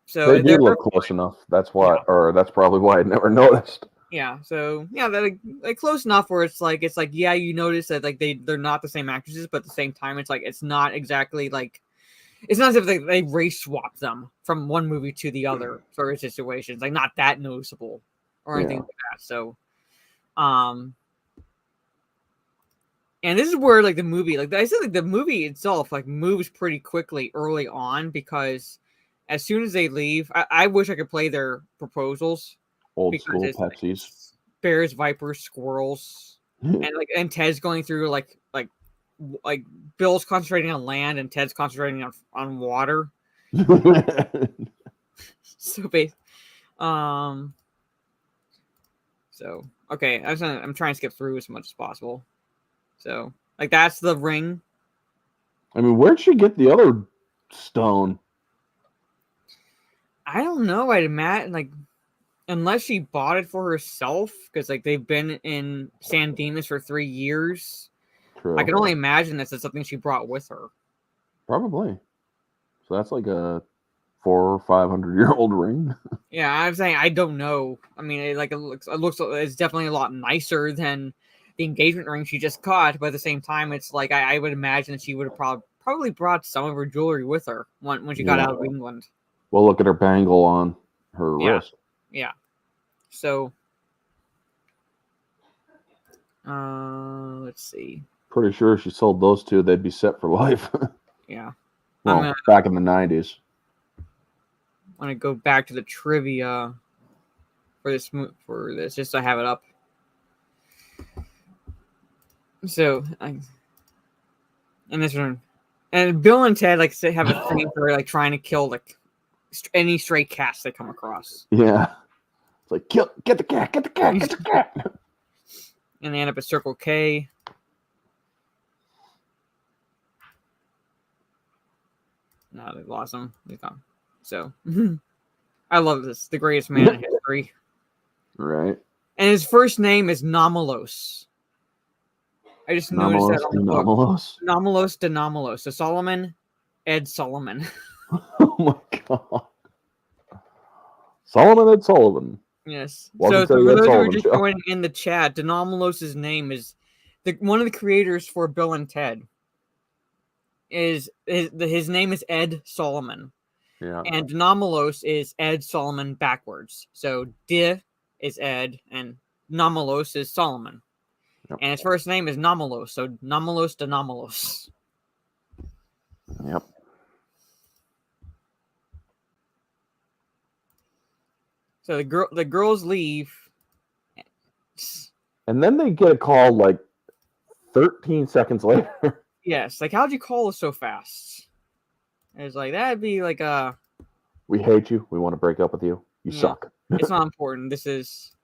So they do look close enough. That's why, or that's probably why I never noticed. Yeah. So yeah, they're like close enough where it's like yeah, you notice that like they're not the same actresses, but at the same time, it's like it's not exactly like it's not as if they race swap them from one movie to the other sort of situations. Like not that noticeable or anything like that. So, and this is where like the movie, like I said, like the movie itself like moves pretty quickly early on because as soon as they leave, I wish I could play their proposals. Old school Pepsis. Like bears, vipers, squirrels, and Ted's going through like Bill's concentrating on land and Ted's concentrating on water. So okay, I'm trying to skip through as much as possible. So like that's the ring. I mean, where'd she get the other stone? I don't know. I'd imagine like unless she bought it for herself, because like they've been in San Dimas for 3 years. True. I can only imagine that's something she brought with her. Probably. So that's like a 400 or 500-year-old ring. Yeah, I'm saying I don't know. I mean, it looks it's definitely a lot nicer than the engagement ring she just got, but at the same time, it's like I would imagine that she would have probably brought some of her jewelry with her when she got out of England. Well, look at her bangle on her wrist. Yeah. So, let's see. Pretty sure if she sold those two, they'd be set for life. Yeah. Well, back in the 90s. I want to go back to the trivia for this just so I have it up. So, and this one, and Bill and Ted like have a thing for like trying to kill like any stray cats they come across. Yeah, it's like get the cat. And they end up at Circle K. No, they lost him. He's gone. So, I love this. The greatest man in history. Right. And his first name is Nomalos. I just noticed that on the book. Nomalos de Nomalos. So Solomon, Ed Solomon. Oh my god. Solomon Ed Sullivan. Yes. Welcome so to for the those Ed who are Sullivan just show. joining in the chat, de Nomalos' name is one of the creators for Bill and Ted. His name is Ed Solomon. Yeah. And Nomalos is Ed Solomon backwards. So De is Ed and Nomalos is Solomon. Yep. And his first name is Nomalos. So Nomalos de Nomalos. Yep. So the girls leave. And then they get a call like 13 seconds later. Yes. Like, how'd you call us so fast? It's like, that'd be like We hate you. We want to break up with you. You suck. It's not important. This is,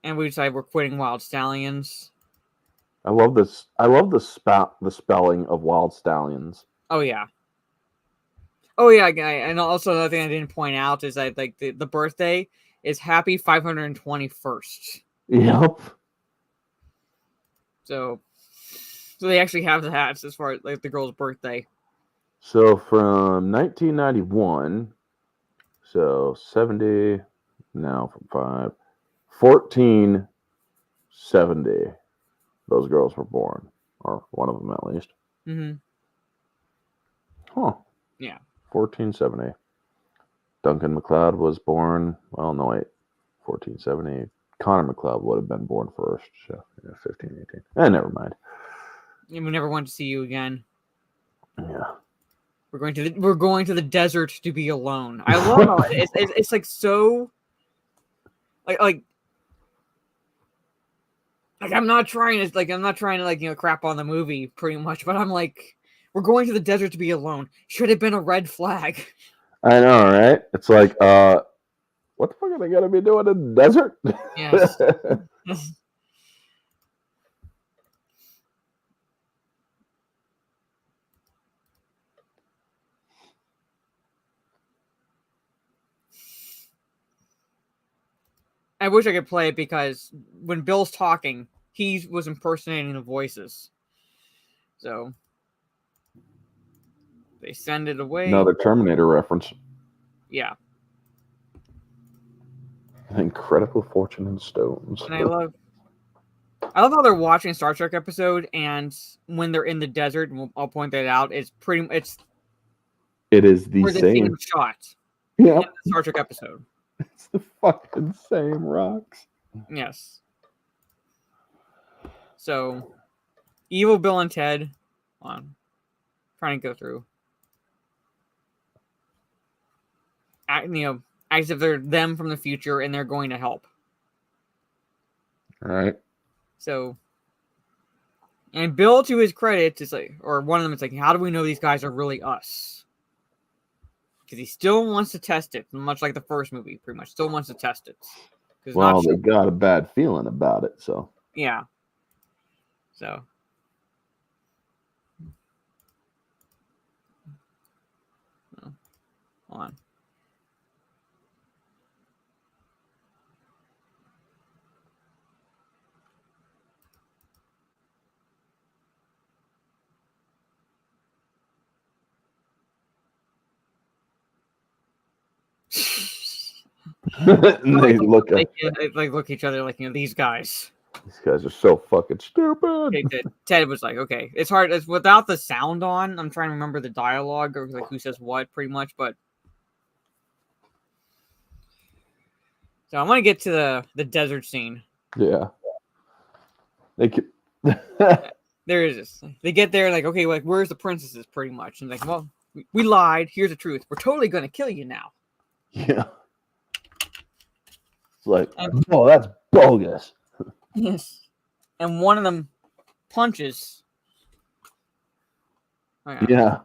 and we decide we're quitting Wild Stallions. I love this. I love the spelling of Wild Stallions. Oh yeah. Oh yeah, and also another thing I didn't point out is that like the birthday is happy 521st. Yep. So they actually have that as far as like the girl's birthday. So from 1991, so 70 now from 1470. Those girls were born, or one of them at least. Mm-hmm. Huh. Yeah. 1470. Duncan MacLeod was born. Well, no, wait. 1470. Connor MacLeod would have been born first. So, 15, 18. Never mind. We never want to see you again. Yeah. We're going to the desert to be alone. I love it. It's like so. Like I'm not trying to crap on the movie pretty much, but I'm like, we're going to the desert to be alone. Should have been a red flag. I know, right? It's like, what the fuck are they gonna be doing in the desert? Yes. I wish I could play it because when Bill's talking, he was impersonating the voices. So they send it away. Another Terminator reference. Yeah. An incredible fortune in stones. And I love how they're watching a Star Trek episode, and when they're in the desert, and I'll point that out, it is the same shot. Yeah. In the Star Trek episode. It's the fucking same rocks. Yes. So, Evil Bill and Ted, trying to go through. As if they're them from the future and they're going to help. All right. So, and Bill, to his credit, is like, or one of them is like, how do we know these guys are really us? Because he still wants to test it, much like the first movie, pretty much. Still wants to test it. Well, they got a bad feeling about it, so. Yeah. So. Hold on. And they look at each other like, these guys. These guys are so fucking stupid. Ted was like, okay, it's hard. It's without the sound on. I'm trying to remember the dialogue or like who says what, pretty much. But so I want to get to the desert scene. Yeah. There is this. They get there like, okay, like where's the princesses? Pretty much, and like, well, we lied. Here's the truth. We're totally gonna kill you now. Yeah. It's like, oh, that's bogus. Yes. And one of them punches. Oh, yeah.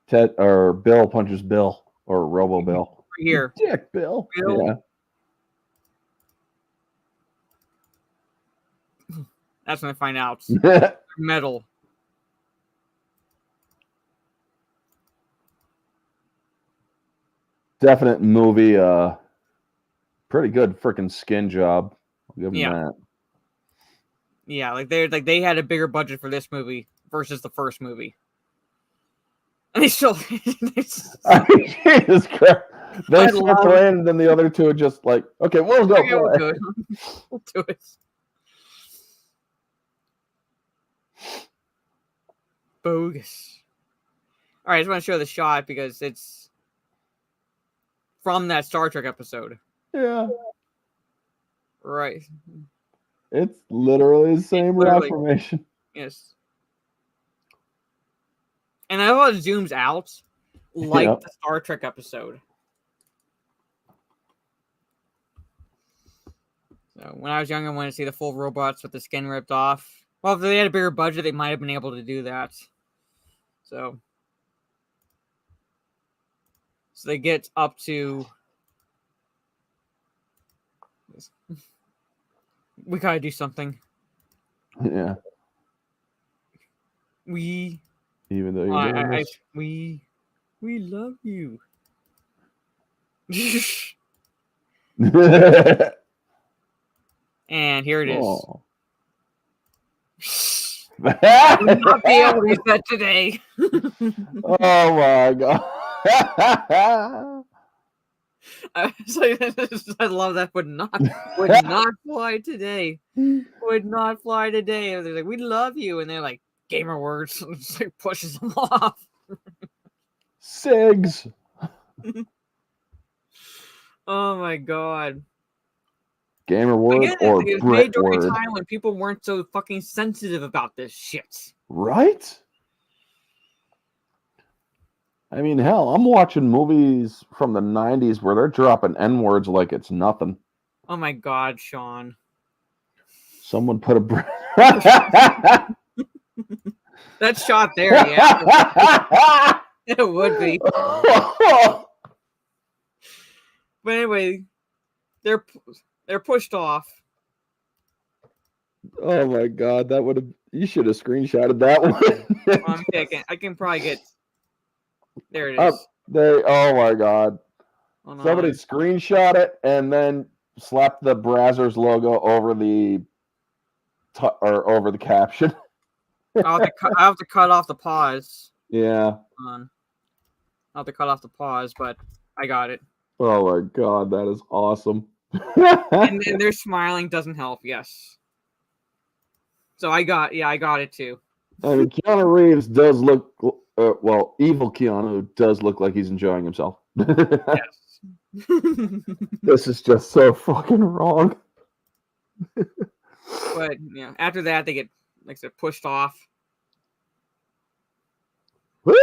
Ted or Bill punches Bill or Robo Bill. Here. Dick Bill. Yeah. That's when I find out. Metal. Definite movie. Pretty good freaking skin job. I'll give them that. Yeah, they had a bigger budget for this movie versus the first movie. And they still Jesus Christ. They stepped away and then the other two are just like, okay, we'll go. Okay, we'll do it. We'll do it. Bogus. All right, I just want to show the shot because it's from that Star Trek episode. Yeah. Right. It's literally the same rock formation. Yes. And I love it zooms out like the Star Trek episode. So when I was younger, I wanted to see the full robots with the skin ripped off. Well, if they had a bigger budget, they might have been able to do that. So they get up to. We gotta do something. Yeah. We. Even though you're doing this. We love you. And here it is. Oh. Will not be able to use that today. Oh my god. I love that. Would not fly today. Would not fly today. They're like, we love you, and they're like, gamer words. And just like pushes them off. Sigs. Oh my god. Gamer word or it was Brit made during word. a time when people weren't so fucking sensitive about this shit. Right? I mean, hell, I'm watching movies from the 90s where they're dropping N-words like it's nothing. Oh my god, Sean. Someone put a... That shot there, yeah. It would be. But anyway, they're pushed off. Oh my god, that would have... You should have screenshotted that one. I can probably get... There it is. Oh my god. Oh, no. Somebody screenshot it and then slap the Brazzers logo over the over the caption. I have to cut off the pause. Yeah. I'll have to cut off the pause, but I got it. Oh my god, that is awesome. And their smiling doesn't help. Yes. So I got it too. I mean, Keanu Reeves does look evil Keanu does look like he's enjoying himself. Yes. This is just so fucking wrong. But after that they get, like I said, pushed off. Whee!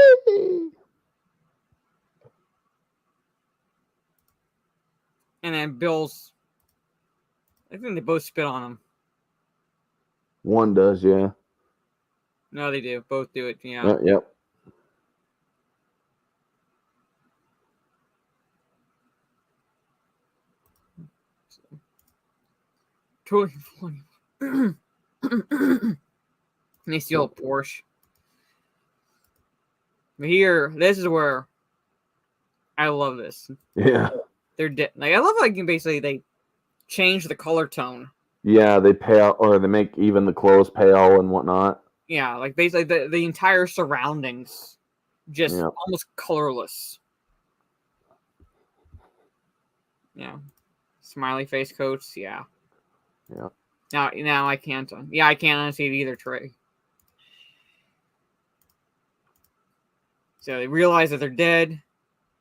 And then Bill's, I think they both spit on him. One does, yeah. No, they do. Both do it. Yeah. Yep. Totally funny. And they steal a Porsche. But here, this is where I love this. Yeah. They're like, I love like basically they change the color tone. Yeah, they pale, or they make even the clothes pale and whatnot. Yeah, like basically the entire surroundings just almost colorless. Yeah. Smiley face coats, yeah. Yeah. Now I can't. I can't unsee it either, Trey. So they realize that they're dead,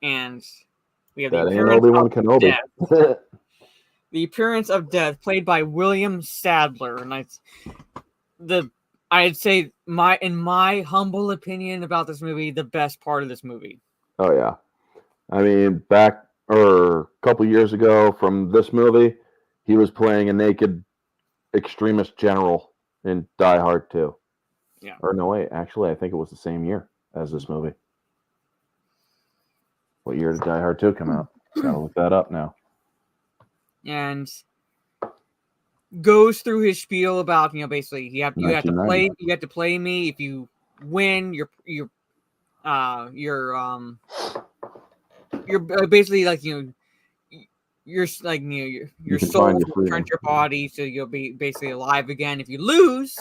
and we have That the ain't appearance Obi-Wan of Kenobi. death. The appearance of death, played by William Sadler, and I'd say in my humble opinion about this movie, the best part of this movie. Oh yeah, I mean a couple years ago from this movie, he was playing a naked extremist general in Die Hard 2. Yeah. Or no, wait, actually, I think it was the same year as this movie. What year did Die Hard 2 come out? Gotta look that up now. And goes through his spiel about basically you have to play me. If you win, you're basically like your soul will return to your body, so you'll be basically alive again. If you lose,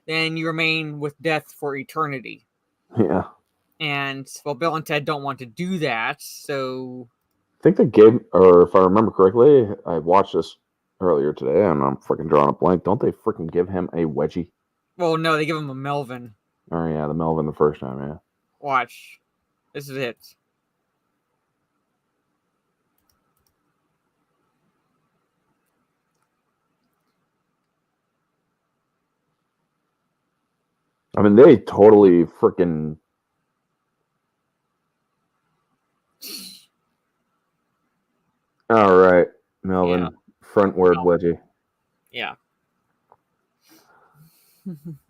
then you remain with death for eternity. Yeah. And Bill and Ted don't want to do that, so I think they gave, or if I remember correctly, I watched this earlier today, and I'm freaking drawing a blank. Don't they freaking give him a wedgie? Well, no, they give him a Melvin. Oh yeah, the Melvin the first time, yeah. Watch. This is it. I mean, they totally freaking... All right, Melvin, frontward wedgie. Yeah.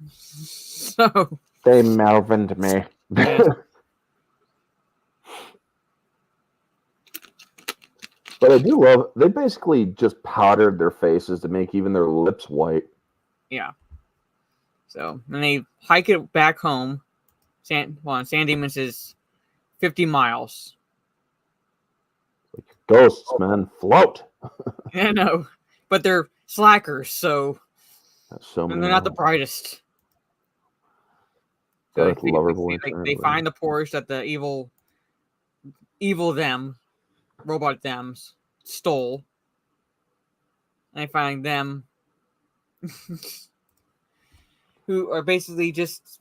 So They Melvined me. Yes. But I do love, they basically just powdered their faces to make even their lips white. Yeah. So, and they hike it back home. San Demons is 50 miles. Like ghosts, man, float. I know, but they're slackers, so That's so many. and they're not the brightest. So Darth Loverboy. they find the Porsche that the evil them, robot thems, stole. And I find them who are basically just.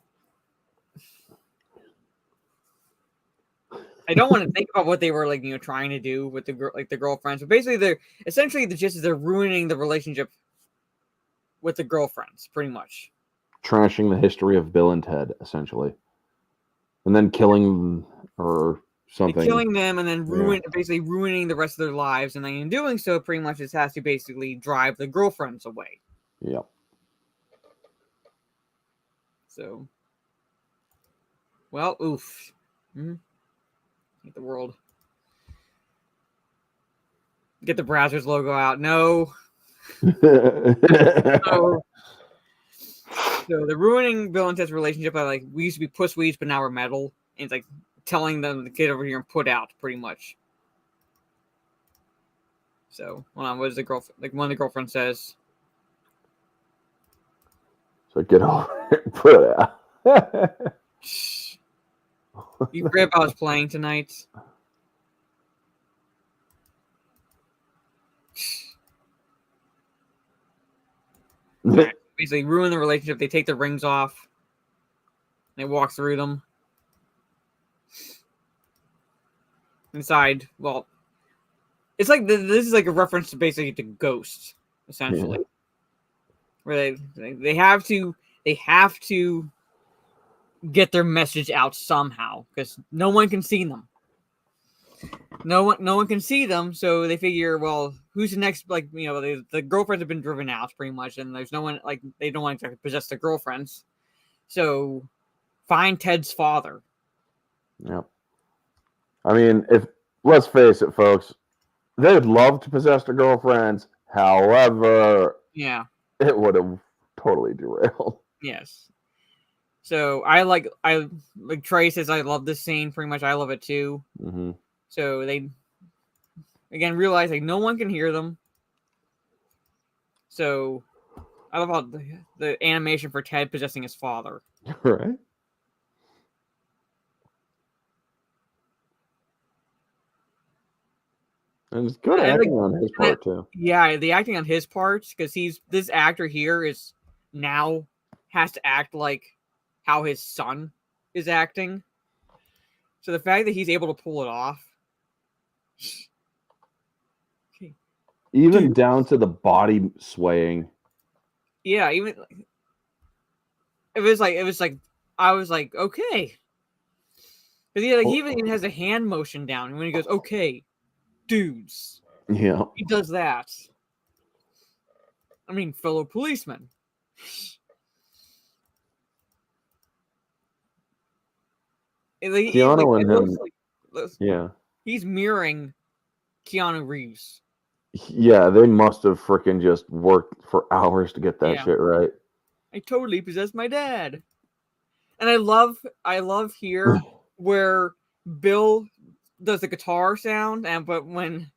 I don't want to think about what they were trying to do with the girlfriends, but basically they're essentially the gist is they're ruining the relationship with the girlfriends, pretty much. Trashing the history of Bill and Ted, essentially, and then killing or something. Killing them and then basically ruining the rest of their lives, and then in doing so, pretty much it has to basically drive the girlfriends away. Yep. So, well, oof. Get the world. Get the Brazzers logo out. No. No. So they're ruining Bill and Ted's relationship by we used to be pussweeds, but now we're metal. And it's telling them to get over here and put out, pretty much. So, hold on, what is the girlfriend? One of the girlfriends says. So get over it and put it out. You forget I was playing tonight. Basically ruin the relationship. They take the rings off. They walk through them. Inside, well, it's this is a reference to basically to Ghost, essentially. Yeah. Where they have to get their message out somehow because no one can see them. No one can see them, so they figure, well, who's the next? The girlfriends have been driven out pretty much, and there's no one they don't want to possess their girlfriends. So find Ted's father. Yep. I mean, let's face it, folks, they'd love to possess their girlfriends. However, yeah, it would have totally derailed. Yes. So I Trey says, I love this scene. Pretty much, I love it too. Mm-hmm. So they again realize no one can hear them. So I love how the animation for Ted possessing his father. Right. And it's good acting on his part too. Yeah, the acting on his part, because this actor here is now has to act like how his son is acting. So the fact that he's able to pull it off. Even down to the body swaying. Yeah, even it was like I was like, okay. Because he even has a hand motion down, and when he goes, okay, dudes. Yeah. He does that. I mean, fellow policemen. Keanu and him. Yeah. He's mirroring Keanu Reeves. Yeah, they must have freaking just worked for hours to get that shit right. I totally possessed my dad. And I love here where Bill does the guitar sound, but when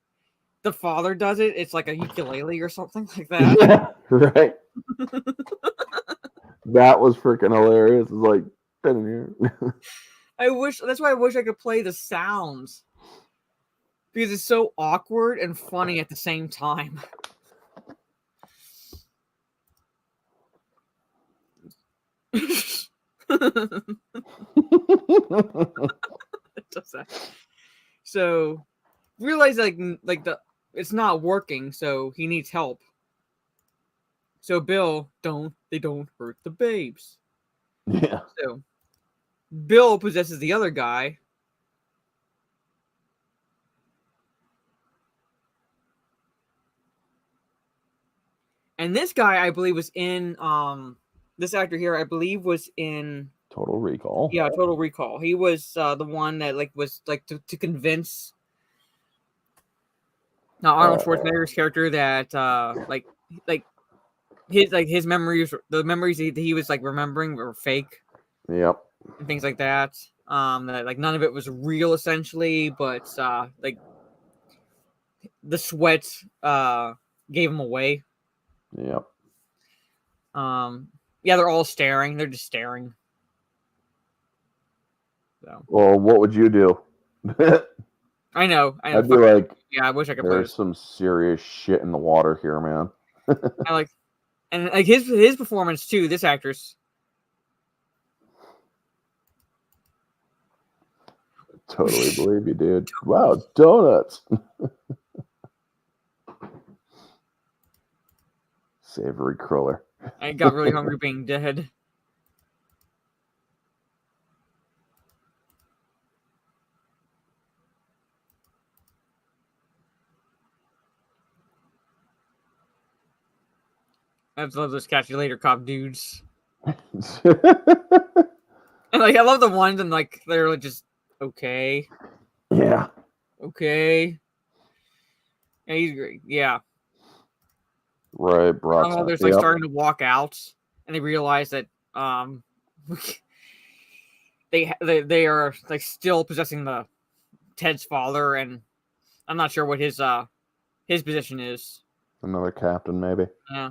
the father does it, it's like a ukulele or something like that. Yeah, right. That was freaking hilarious. It's like, that's why I wish I could play the sounds. Because it's so awkward and funny at the same time. So realize it's not working, so he needs help. So Bill, they don't hurt the babes. Yeah. So Bill possesses the other guy. And this guy, I believe, was in this actor here, I believe, was in Total Recall. Yeah, Total Recall. He was the one that was to convince Arnold Schwarzenegger's character that his memories, the memories that he was remembering were fake. Yep. And things like that. That none of it was real essentially, but the sweat gave him away. Yep. Yeah, they're all staring. They're just staring. So. Well, what would you do? I know. I'd be like, yeah, I wish I could play. There's some serious shit in the water here, man. And his performance too. This actress. Totally believe you, dude. Wow, donuts. Savory cruller. I got really hungry being dead. I just love those catch you later cop dudes. And I love the ones and they're just okay. Yeah. Okay. Yeah, he's great. Yeah. Right, bro. They're starting to walk out, and they realize that they are still possessing the Ted's father, and I'm not sure what his position is. Another captain, maybe. Yeah.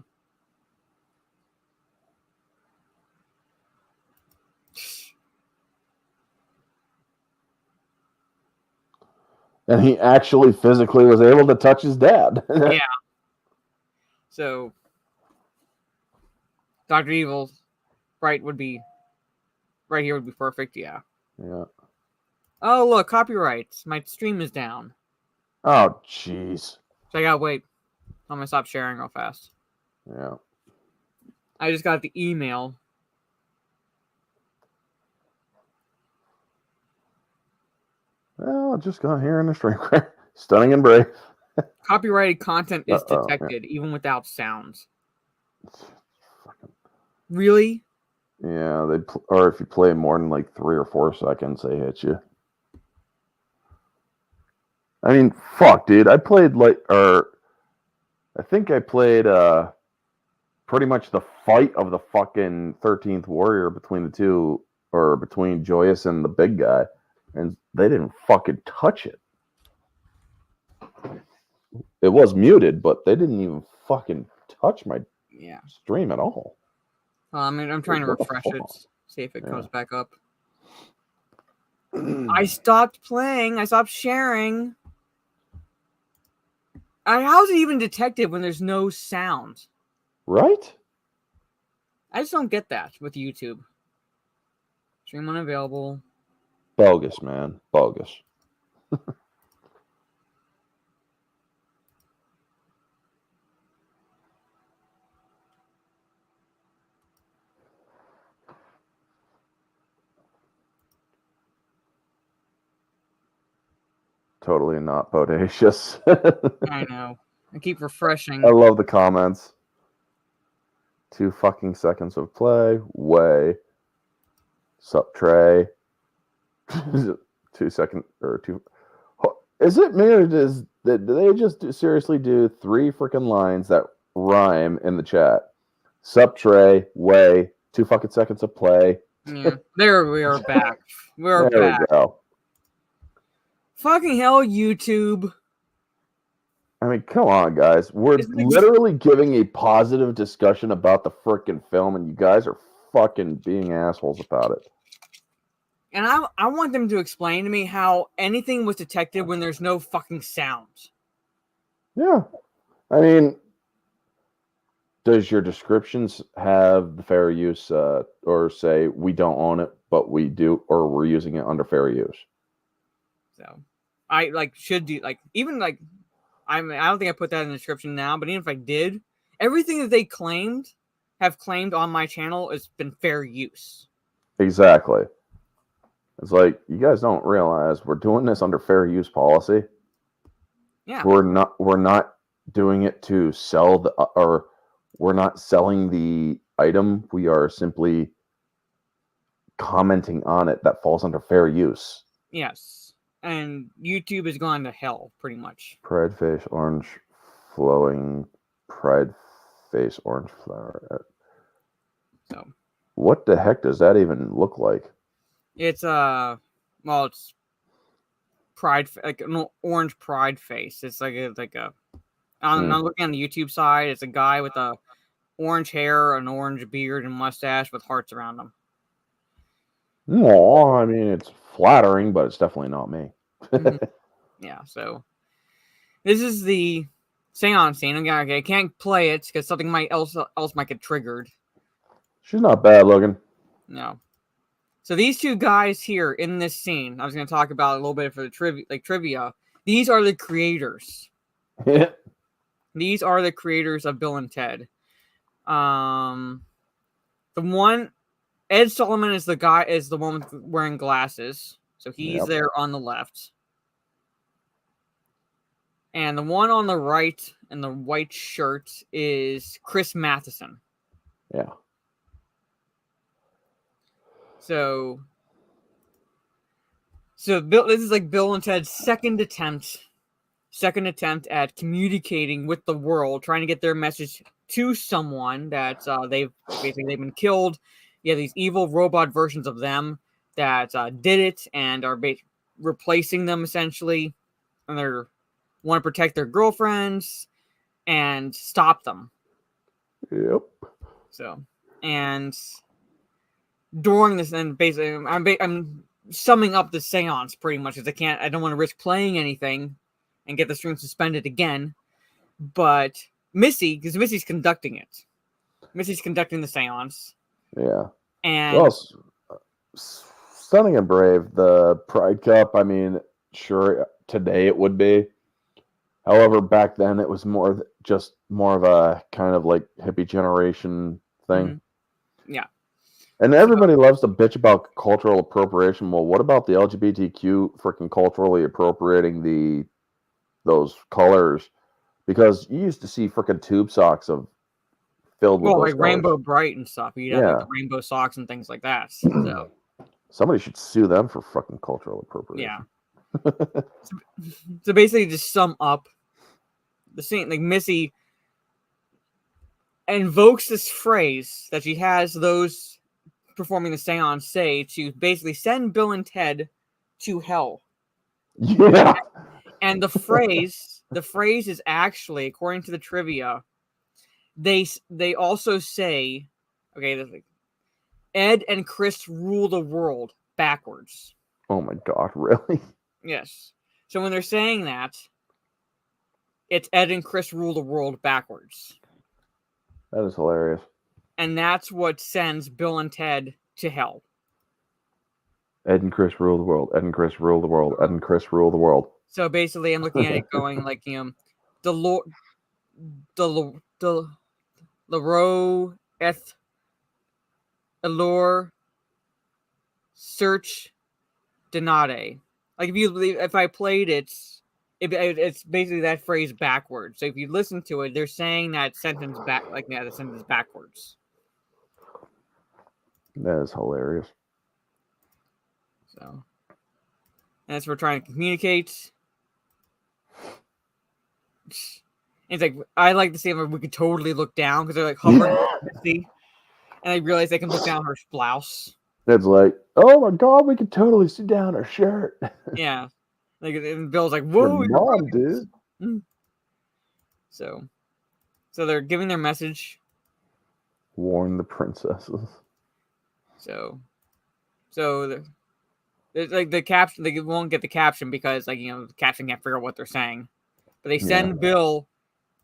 And he actually physically was able to touch his dad. Yeah. So, Dr. Evil, right here would be perfect. Yeah. Yeah. Oh, look, copyrights. My stream is down. Oh, jeez. So I gotta wait. I'm gonna stop sharing real fast. Yeah. I just got the email. Well, I just got here in the stream. Stunning and brave. Copyrighted content is detected even without sounds. Really? Yeah, or if you play more than 3 or 4 seconds, they hit you. I mean, fuck, dude. I played I think I played pretty much the fight of the fucking 13th Warrior between the two, or between Joyous and the big guy, and they didn't fucking touch it. It was muted, but they didn't even fucking touch my stream at all. I'm trying to refresh it, see if it comes back up. I stopped playing. I stopped sharing. How is it even detected when there's no sound? Right? I just don't get that with YouTube. Stream unavailable. Bogus, man. Bogus. Totally not bodacious. I know. I keep refreshing. I love the comments. 2 fucking seconds of play. Way. Sup, Trey. 2 seconds or 2. Is it me, or do they just seriously do 3 freaking lines that rhyme in the chat? Sup, Trey. Way. 2 fucking seconds of play. Yeah. There we are back. We're there back. We go. Fucking hell, YouTube. I mean, come on, guys. We're literally giving a positive discussion about the frickin' film, and you guys are fucking being assholes about it. And I want them to explain to me how anything was detected when there's no fucking sound. Yeah. I mean, does your descriptions have the fair use, or say we don't own it, but we do, or we're using it under fair use? So, I should do even I don't think I put that in the description now, but even if I did, everything that they have claimed on my channel has been fair use. Exactly. It's you guys don't realize we're doing this under fair use policy. Yeah. We're not doing it to sell we're not selling the item. We are simply commenting on it that falls under fair use. Yes. And YouTube has gone to hell, pretty much. Pride face, orange flowing, pride face, orange flower. So what the heck does that even look like? it's it's pride, like an orange pride face. It's like a. I'm looking on the YouTube side. It's a guy with a orange hair, an orange beard, and mustache with hearts around him. Oh, I mean, it's flattering, but it's definitely not me. Yeah, so this is the seance scene. I can't play it because something else might get triggered. She's not bad looking. No. So these two guys here in this scene, I was going to talk about a little bit for the trivia. These are the creators. These are the creators of Bill and Ted. The one, Ed Solomon is the one wearing glasses. So he's there on the left. And the one on the right in the white shirt is Chris Matheson. Yeah. So Bill, this is like Bill and Ted's second attempt at communicating with the world, trying to get their message to someone that they've been killed. Yeah, these evil robot versions of them that did it and are replacing them essentially, and they want to protect their girlfriends and stop them. Yep. So, and during this, and basically, I'm summing up the seance pretty much because I don't want to risk playing anything and get the stream suspended again. But because Missy's conducting it. Missy's conducting the seance. Yeah. And well, Stunning and Brave, the Pride Cup, I mean, sure, today it would be. However, back then it was more of a kind of like hippie generation thing. Mm-hmm. Yeah. And everybody loves to bitch about cultural appropriation. Well, what about the LGBTQ freaking culturally appropriating those colors? Because you used to see freaking tube socks filled with those like colors. Rainbow Bright and stuff. You'd have like the rainbow socks and things like that. So somebody should sue them for fucking cultural appropriation. Yeah. So basically, just sum up the scene, like Missy invokes this phrase that she has those performing the seance say to basically send Bill and Ted to hell. Yeah. And the phrase is actually, according to the trivia, they also say, okay, Ed and Chris rule the world backwards. Oh my God, really? Yes. So when they're saying that, it's Ed and Chris rule the world backwards. That is hilarious. And that's what sends Bill and Ted to hell. Ed and Chris rule the world. Ed and Chris rule the world. Ed and Chris rule the world. So basically, I'm looking at it going like, the Laro eth allure search denade. Like if I played it, it's basically that phrase backwards. So if you listen to it, they're saying that sentence the sentence backwards. That is hilarious. So, as we're trying to communicate, it's like I like to see them. We could totally look down because they're like hovering, and I realize they can look down her blouse. It's like, oh my God, we can totally see down her shirt. Yeah, like and Bill's like, whoa, your mom, dude. So they're giving their message. Warn the princesses. So there's like the caption. They won't get the caption because the caption can't figure out what they're saying. But they send Bill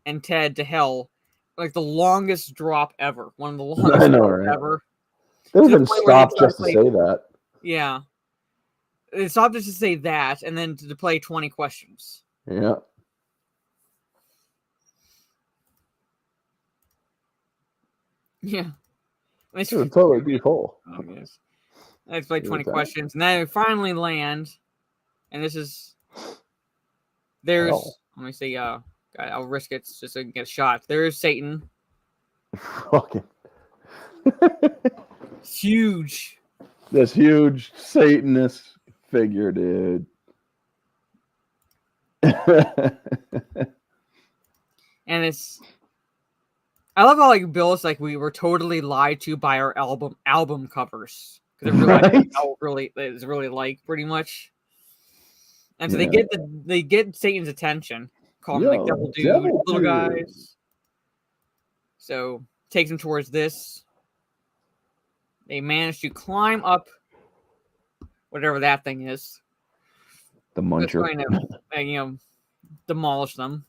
and Ted to hell, like the longest drop ever. One of the longest drops ever. They even stopped just to say that. Yeah. They stopped just to say that, and then to play 20 questions. Yeah. Yeah. It would totally be full. Oh, yes. Let's play 20 questions, and then we finally land. And this is... There's... Let me see. I'll risk it just to get a shot. There's Satan. Fucking... Huge This huge Satanist figure, dude. And it's, I love how like Bill's like, we were totally lied to by our album covers, because it's really like pretty much. And so they get Satan's attention, call him like devil dude, little guys. So takes him towards this. They manage to climb up whatever that thing is. The muncher. It's going to, demolish them.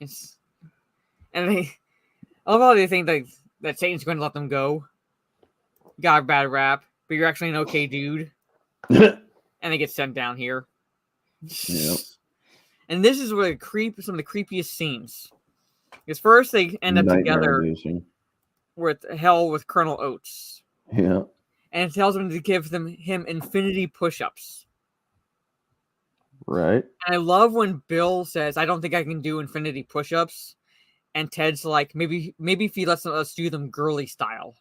And I love how they think that Satan's going to let them go. You got a bad rap, but you're actually an okay dude. And they get sent down here. Yep. And this is where some of the creepiest scenes. Because first they end up together with hell with Colonel Oates. Yeah. And it tells him to give him infinity push-ups. Right. And I love when Bill says, I don't think I can do infinity push-ups. And Ted's like, maybe if he lets us do them girly style.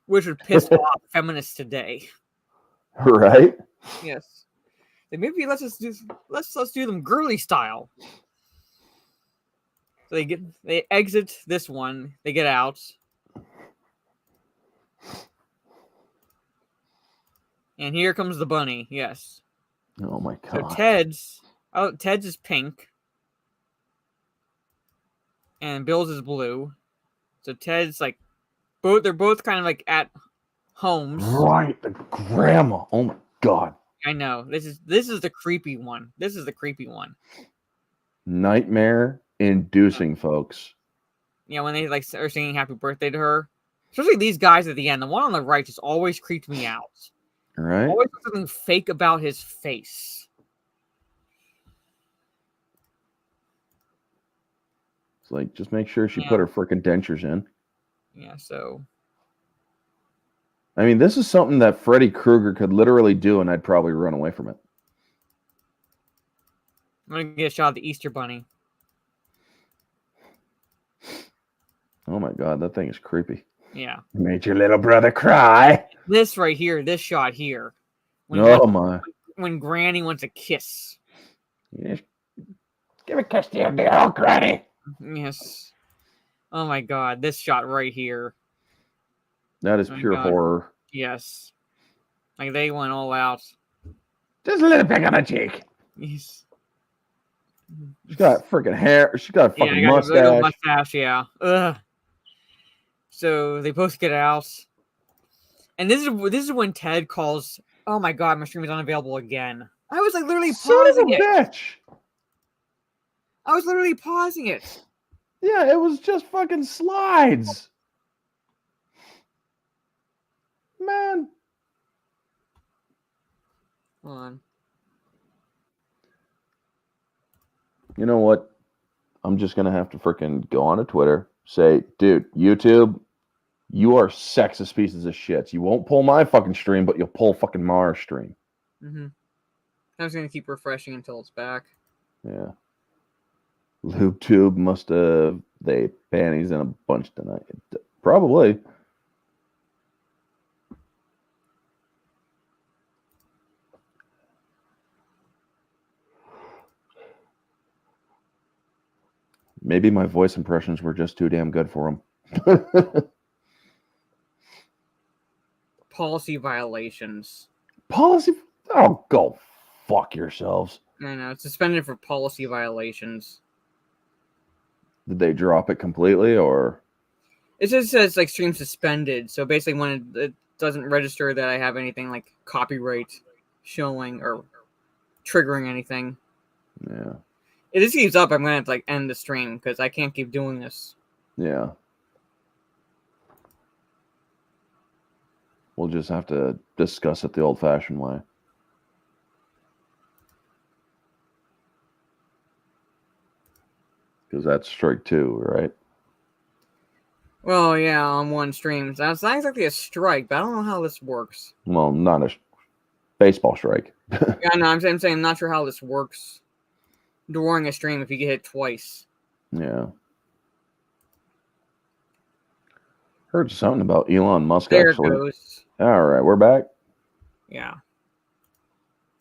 Which would piss off feminists today. Right. Yes. Like, maybe let's do them girly style. So they exit this one, they get out. And here comes the bunny, yes. Oh my god. So Ted's is pink. And Bill's is blue. So Ted's like they're both kind of like at homes. Right, the grandma. Oh my god. I know. This is the creepy one. Nightmare inducing, folks. Yeah, when they like are singing happy birthday to her. Especially these guys at the end. The one on the right just always creeped me out. Right? Always something fake about his face. It's like, just make sure she put her freaking dentures in. Yeah, so. I mean, this is something that Freddy Krueger could literally do, and I'd probably run away from it. I'm going to get a shot of the Easter Bunny. Oh my god, that thing is creepy. Yeah. Made your little brother cry. This right here, this shot here. When Granny wants a kiss. Yes. Give a kiss to your little Granny. Yes. Oh my god, this shot right here. That is pure horror. Yes. Like they went all out. Just a little pick on the cheek. Yes. She's got freaking hair. She's got a fucking mustache. A mustache, yeah. Ugh. So they both get out. And this is when Ted calls, oh my god, my stream is unavailable again. I was like literally pausing it. Bitch. I was literally pausing it. Yeah, it was just fucking slides. Man. Hold on. You know what? I'm just going to have to freaking go on to Twitter, say, dude, YouTube, you are sexist pieces of shit. You won't pull my fucking stream, but you'll pull fucking Mara's stream. Mm-hmm. I was going to keep refreshing until it's back. Yeah. LubeTube must have they panties in a bunch tonight. Probably. Maybe my voice impressions were just too damn good for him. Policy violations. Policy? Oh, go fuck yourselves. I know. It's suspended for policy violations. Did they drop it completely, or? It just says like stream suspended. So basically, when it doesn't register that I have anything like copyright showing or triggering anything. Yeah. If this keeps up, I'm gonna have to like end the stream because I can't keep doing this. Yeah. We'll just have to discuss it the old-fashioned way. Because that's strike 2, right? Well, yeah, on one stream. That's not exactly a strike, but I don't know how this works. Well, not a baseball strike. Yeah, no, I'm saying I'm not sure how this works during a stream if you get hit twice. Yeah. Heard something about Elon Musk, There actually. it goes. All right, we're back. Yeah.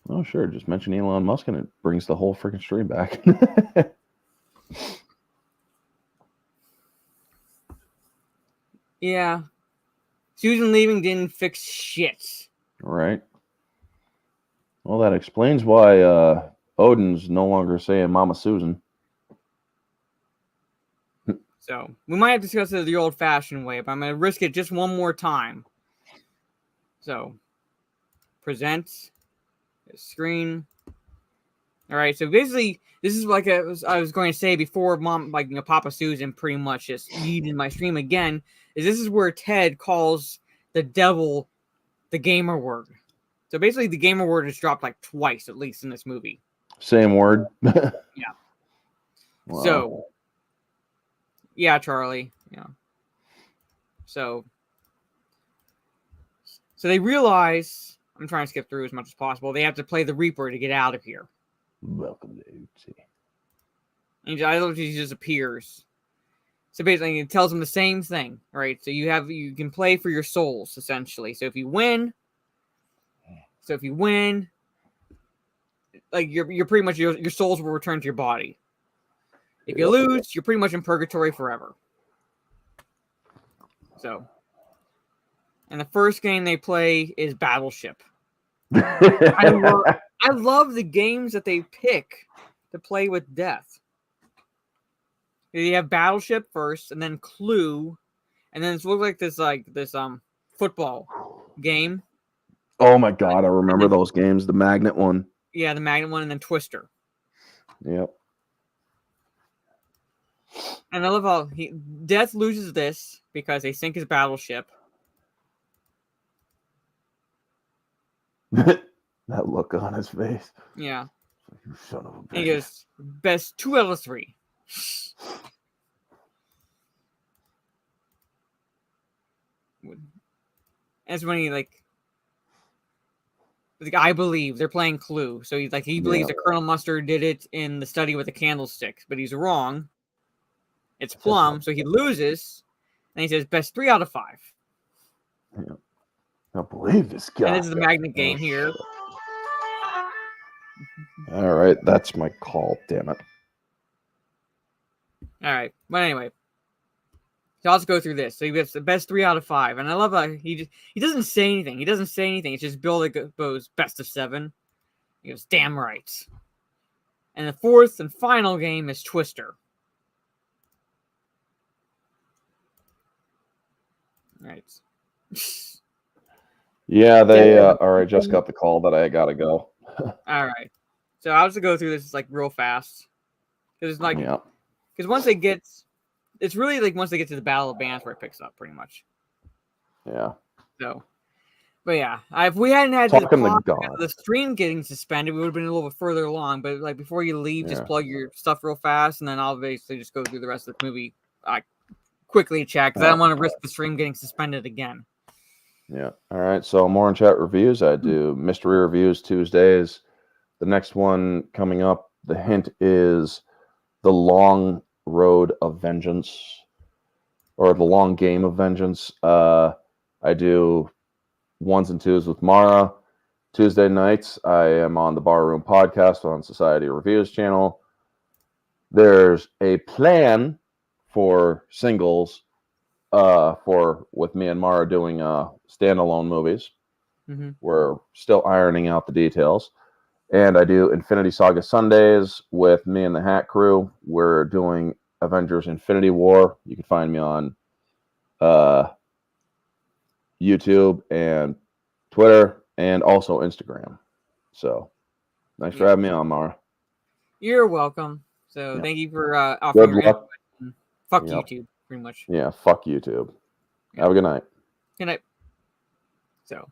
Oh, sure. Just mention Elon Musk and it brings the whole freaking stream back. Yeah. Susan leaving didn't fix shit. Right. Well, that explains why Odin's no longer saying Mama Susan. So we might have to discuss it the old-fashioned way, but I'm going to risk it just one more time. So, present screen. All right. So basically, this is like I was going to say before, Mom, like Papa Susan, pretty much just yeeted my stream again. This is where Ted calls the devil the gamer word. So basically, the gamer word is dropped like twice at least in this movie. Same word. Yeah. Wow. So. Yeah, Charlie. Yeah. So they realize, I'm trying to skip through as much as possible, they have to play the Reaper to get out of here. Welcome to Oopsie. And I love he just appears. So basically, it tells them the same thing, right? So you can play for your souls, essentially. So if you win, like you're pretty much your souls will return to your body. If you lose, you're pretty much in purgatory forever. So, and the first game they play is Battleship. I love the games that they pick to play with death. You have Battleship first, and then Clue, and then it looks like this football game. Oh my god, I remember those games. The magnet one. Yeah, the magnet one, and then Twister. Yep. And I love how Death loses this because they sink his battleship. That look on his face. Yeah. You son of a bitch. And he goes, best 2 out of 3. That's when he like I believe they're playing Clue. So he believes that Colonel Mustard did it in the study with the candlesticks, but he's wrong. It's Plum, so he loses, and he says best 3 out of 5. Yeah. I believe this guy. And this is the magnet game here. All right, that's my call. Damn it. All right, but anyway, so I'll just go through this. So he gets the best 3 out of 5, and I love how he doesn't say anything. He doesn't say anything. It's just Bill that goes best of 7. He goes damn right. And the fourth and final game is Twister. All right. Yeah, they all right. Just got the call that I gotta go. All right. So I'll just go through this like real fast because it's like Yeah. because once they get, it's really like once they get to the Battle of Bands where it picks up pretty much. Yeah. So, but yeah, if we hadn't had the stream getting suspended, we would have been a little bit further along. But like before you leave, just plug your stuff real fast, and then I'll basically just go through the rest of the movie quickly check because I don't want to risk the stream getting suspended again. Yeah. All right. So more in chat reviews. I do mystery reviews Tuesdays. The next one coming up, the hint is The Long Road of Vengeance or The Long Game of Vengeance. I do 1s and 2s with Mara. Tuesday nights, I am on the Barroom Podcast on Society Reviews channel. There's a plan for singles with me and Mara doing standalone movies. Mm-hmm. We're still ironing out the details. And I do Infinity Saga Sundays with me and the Hat Crew. We're doing Avengers Infinity War. You can find me on YouTube and Twitter and also Instagram. So thanks for having me on, Mara. You're welcome. So thank you for offering your input. Fuck YouTube, pretty much. Yeah, fuck YouTube. Have a good night. Good night. So,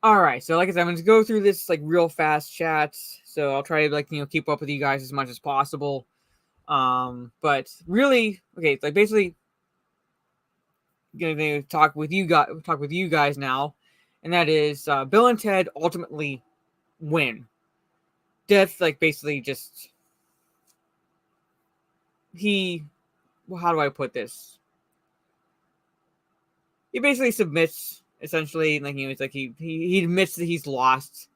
all right. So, like I said, I'm going to go through this like real fast chats. So I'll try to keep up with you guys as much as possible. But really, okay, like basically, gonna talk with you guys now, and that is Bill and Ted ultimately win. Death, like basically just how do I put this? he basically submits, essentially. Like, it's like he admits that he's lost,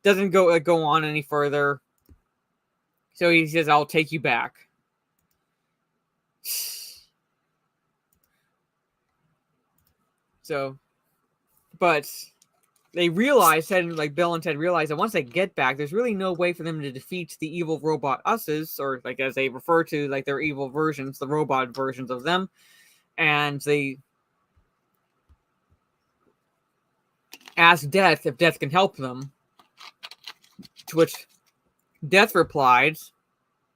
doesn't go on any further. So he says, "I'll take you back." So, but they realize, like Bill and Ted realize that once they get back, there's really no way for them to defeat the evil robot us's, or like as they refer to, like their evil versions, the robot versions of them. And they ask Death if Death can help them, to which Death replied,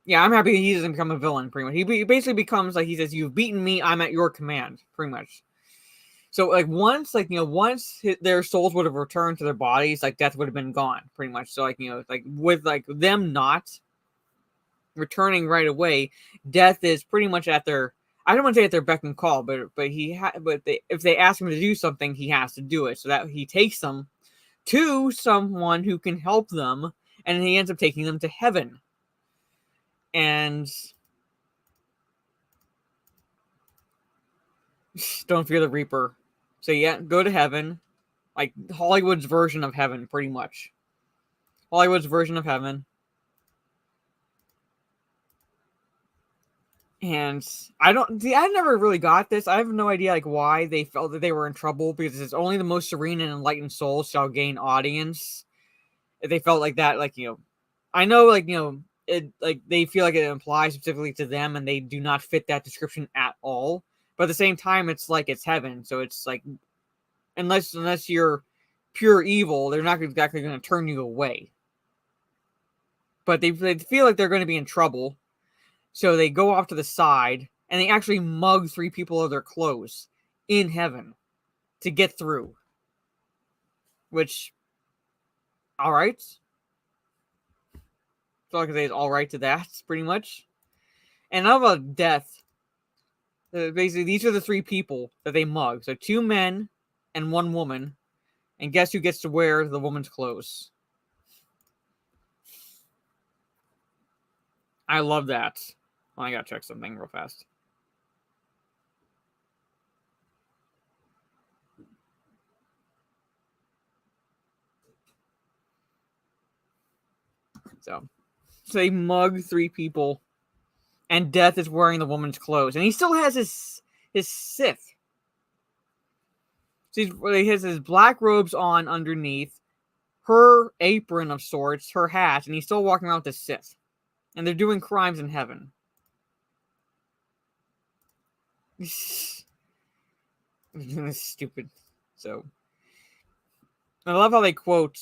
"Yeah, I'm happy he doesn't become a villain, pretty much." He basically becomes, like, he says, "You've beaten me, I'm at your command," pretty much. So, like, once their souls would have returned to their bodies, like, Death would have been gone, pretty much. So, like, like, with, like, them not returning right away, Death is pretty much at their, I don't want to say at their beck and call, but if they ask him to do something, he has to do it. So that he takes them to someone who can help them, and he ends up taking them to heaven. And don't fear the Reaper. So yeah, go to heaven, like Hollywood's version of heaven, pretty much. Hollywood's version of heaven. And I never really got this. I have no idea, like, why they felt that they were in trouble, because it's only the most serene and enlightened souls shall gain audience. If they felt like that, like, I know, like, it, like, they feel like it applies specifically to them, and they do not fit that description at all. But at the same time, it's like it's heaven, so it's like, unless you're pure evil, they're not exactly going to turn you away. But they feel like they're going to be in trouble. So they go off to the side, and they actually mug 3 people of their clothes in heaven to get through. Which, all right. So I can say is all right to that, pretty much. And how about Death? Basically, these are the 3 people that they mug. So 2 men and 1 woman. And guess who gets to wear the woman's clothes? I love that. Well, I gotta check something real fast. So they mug 3 people, and Death is wearing the woman's clothes, and he still has his Sith. So he has his black robes on underneath, her apron of sorts, her hat, and he's still walking around with his Sith. And they're doing crimes in heaven. This is stupid. So I love how they quote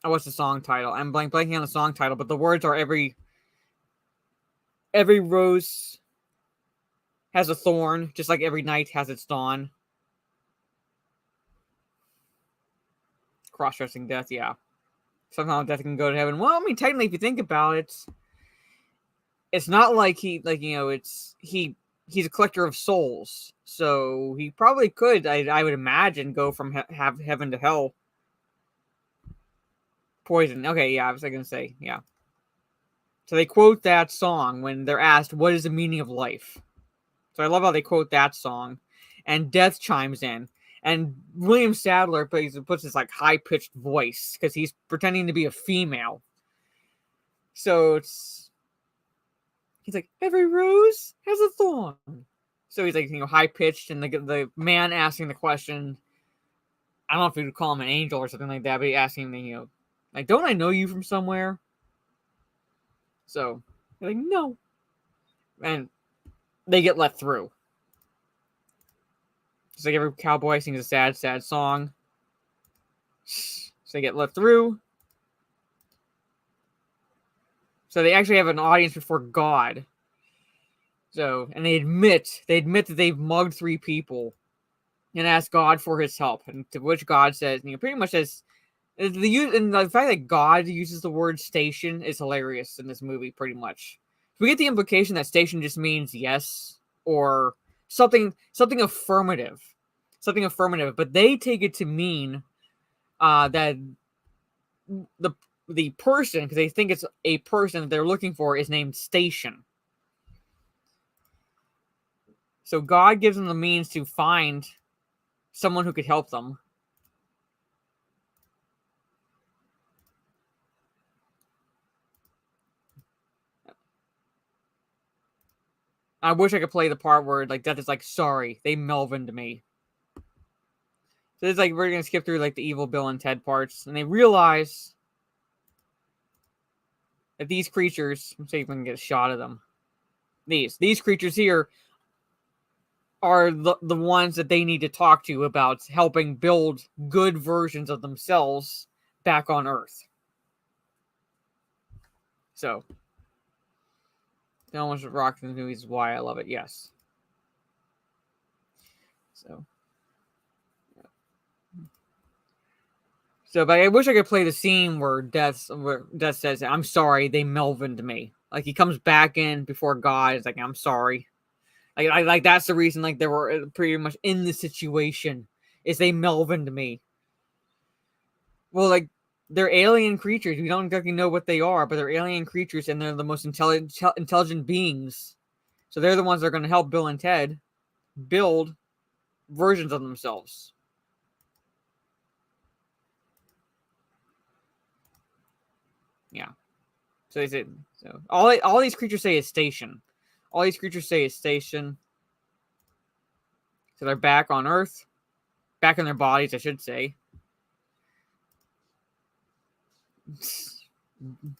what's the song title? I'm blanking on the song title, but the words are every rose has a thorn, just like every night has its dawn. Cross-dressing Death, yeah. Somehow Death can go to heaven. Well, I mean, technically, if you think about it, it's not like he's a collector of souls, so he probably could, I would imagine, go from have heaven to hell. Poison. Okay, yeah, I was going to say, yeah. So they quote that song when they're asked, what is the meaning of life? So I love how they quote that song. And Death chimes in. And William Sadler puts this, like, high-pitched voice because he's pretending to be a female. So he's like, every rose has a thorn. So he's like, high-pitched, and the man asking the question, I don't know if we would call him an angel or something like that, but he asking him, like, don't I know you from somewhere? So they're like, no. And they get let through. Just like every cowboy sings a sad, sad song. So they get let through. So they actually have an audience before God. So, and they admit that they've mugged 3 people and ask God for his help. And to which God says, pretty much says, and the fact that God uses the word station is hilarious in this movie, pretty much. We get the implication that station just means yes, or something affirmative. Something affirmative. But they take it to mean that the person, because they think it's a person that they're looking for, is named Station. So God gives them the means to find someone who could help them. I wish I could play the part where like Death is like, sorry, they Melvined me. So it's like we're gonna skip through like the evil Bill and Ted parts, and they realize that these creatures, let's see if we can get a shot of them. These creatures here are the ones that they need to talk to about helping build good versions of themselves back on Earth. So, no one's rocking the movies is why I love it. Yes. So, but I wish I could play the scene where Death says, "I'm sorry, they Melvined me." Like he comes back in before God. It's like, "I'm sorry." Like that's the reason. Like they were pretty much in the situation is they Melvined me. Well, like they're alien creatures. We don't exactly know what they are, but they're alien creatures, and they're the most intelligent beings. So they're the ones that are going to help Bill and Ted build versions of themselves. Yeah. So they say so. All these creatures say is station. All these creatures say is station. So they're back on Earth, back in their bodies, I should say. I'm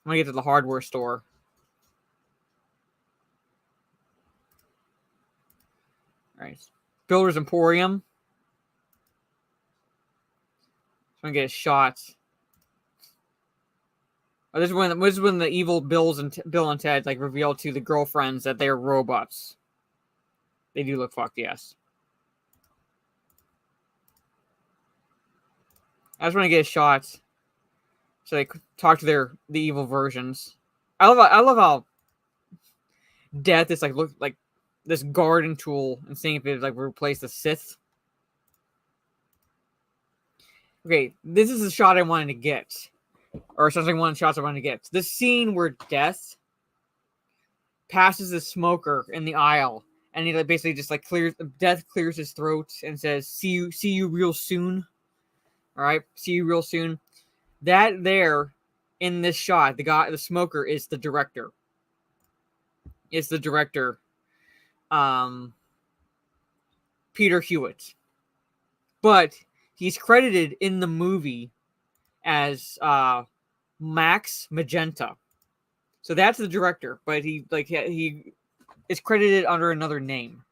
gonna get to the hardware store. All right, Builder's Emporium. I'm gonna get a shot. Oh, this is when the evil Bill and Ted like reveal to the girlfriends that they're robots. They do look fucked, yes. I just want to get a shot, so they talk to the evil versions. I love how Death is like look like this garden tool and seeing if it like replace the Sith. Okay, this is the shot I wanted to get, or something. One of the shots I wanted to get. This scene where Death passes the smoker in the aisle, and he like basically just like Death clears his throat and says, see you real soon." All right, see you real soon. That there in this shot, the smoker is the director. It's the director, Peter Hewitt, but he's credited in the movie as Max Magenta. So that's the director, but he is credited under another name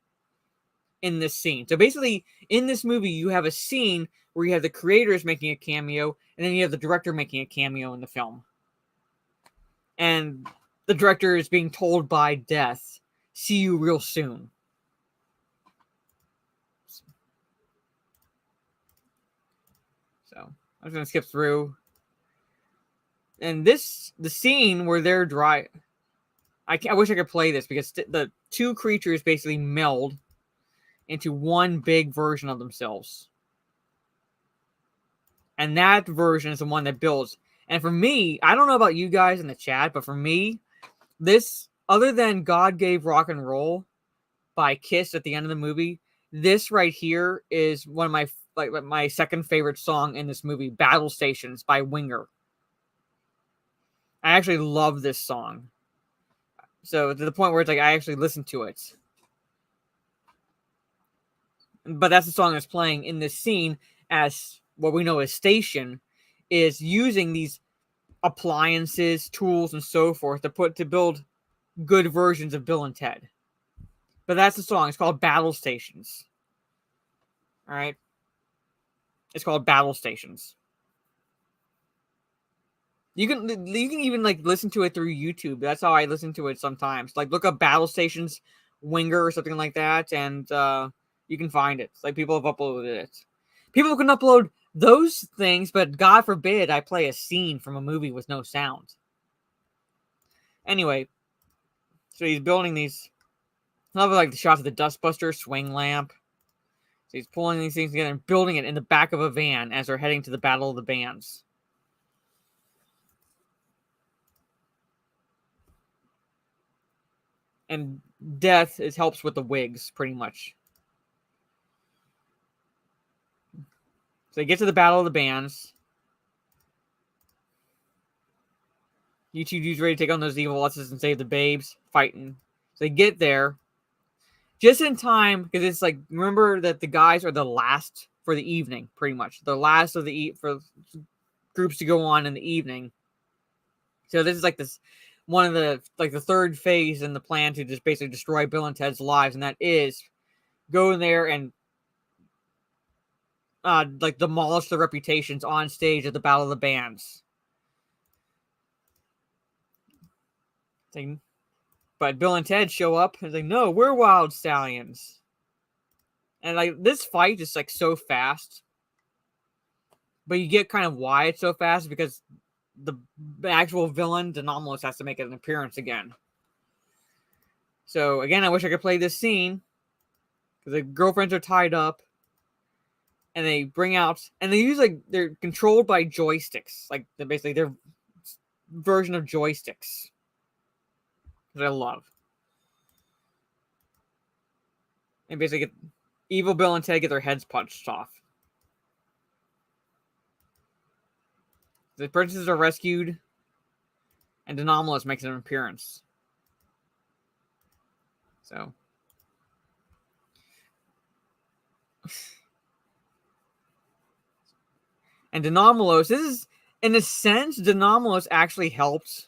in this scene. So basically, in this movie, you have a scene where you have the creators making a cameo, and then you have the director making a cameo in the film. And the director is being told by Death, "See you real soon." So I'm just gonna skip through. And the scene where they're dry. I wish I could play this because the two creatures basically meld into one big version of themselves. And that version is the one that builds. And for me, I don't know about you guys in the chat, but for me, this, other than God Gave Rock and Roll by Kiss at the end of the movie, this right here is one of my second favorite song in this movie, Battle Stations by Winger. I actually love this song. So to the point where it's like I actually listen to it. But that's the song that's playing in this scene as what we know as Station is using these appliances, tools, and so forth to build good versions of Bill and Ted. But that's the song. It's called Battle Stations. All right. It's called Battle Stations. You can even like listen to it through YouTube. That's how I listen to it sometimes. Like look up Battle Stations Winger or something like that, and you can find it. It's like people have uploaded it. People can upload those things, but God forbid I play a scene from a movie with no sound. Anyway, so he's building these. I love like the shots of the Dustbuster swing lamp. So he's pulling these things together and building it in the back of a van as they're heading to the Battle of the Bands. And Death helps with the wigs, pretty much. So they get to the Battle of the Bands. You two dudes ready to take on those evil Lutzes and save the babes, fighting. So they get there just in time, because it's like, remember that the guys are the last for the evening, pretty much. The last of for groups to go on in the evening. So this is like one of the, like the third phase in the plan to just basically destroy Bill and Ted's lives, and that is go in there and like demolish their reputations on stage at the Battle of the Bands. But Bill and Ted show up and like, no, we're wild stallions. And like this fight is like so fast. But you get kind of why it's so fast, because the actual villain, Denomalus, has to make an appearance again. So again, I wish I could play this scene, because the girlfriends are tied up. And they bring out, and they use like, they're controlled by joysticks. Like basically their version of joysticks. That I love. And basically get evil Bill and Ted get their heads punched off. The princesses are rescued, and Denomalus makes an appearance. So. And Denomalus, this is, in a sense, Denomalus actually helped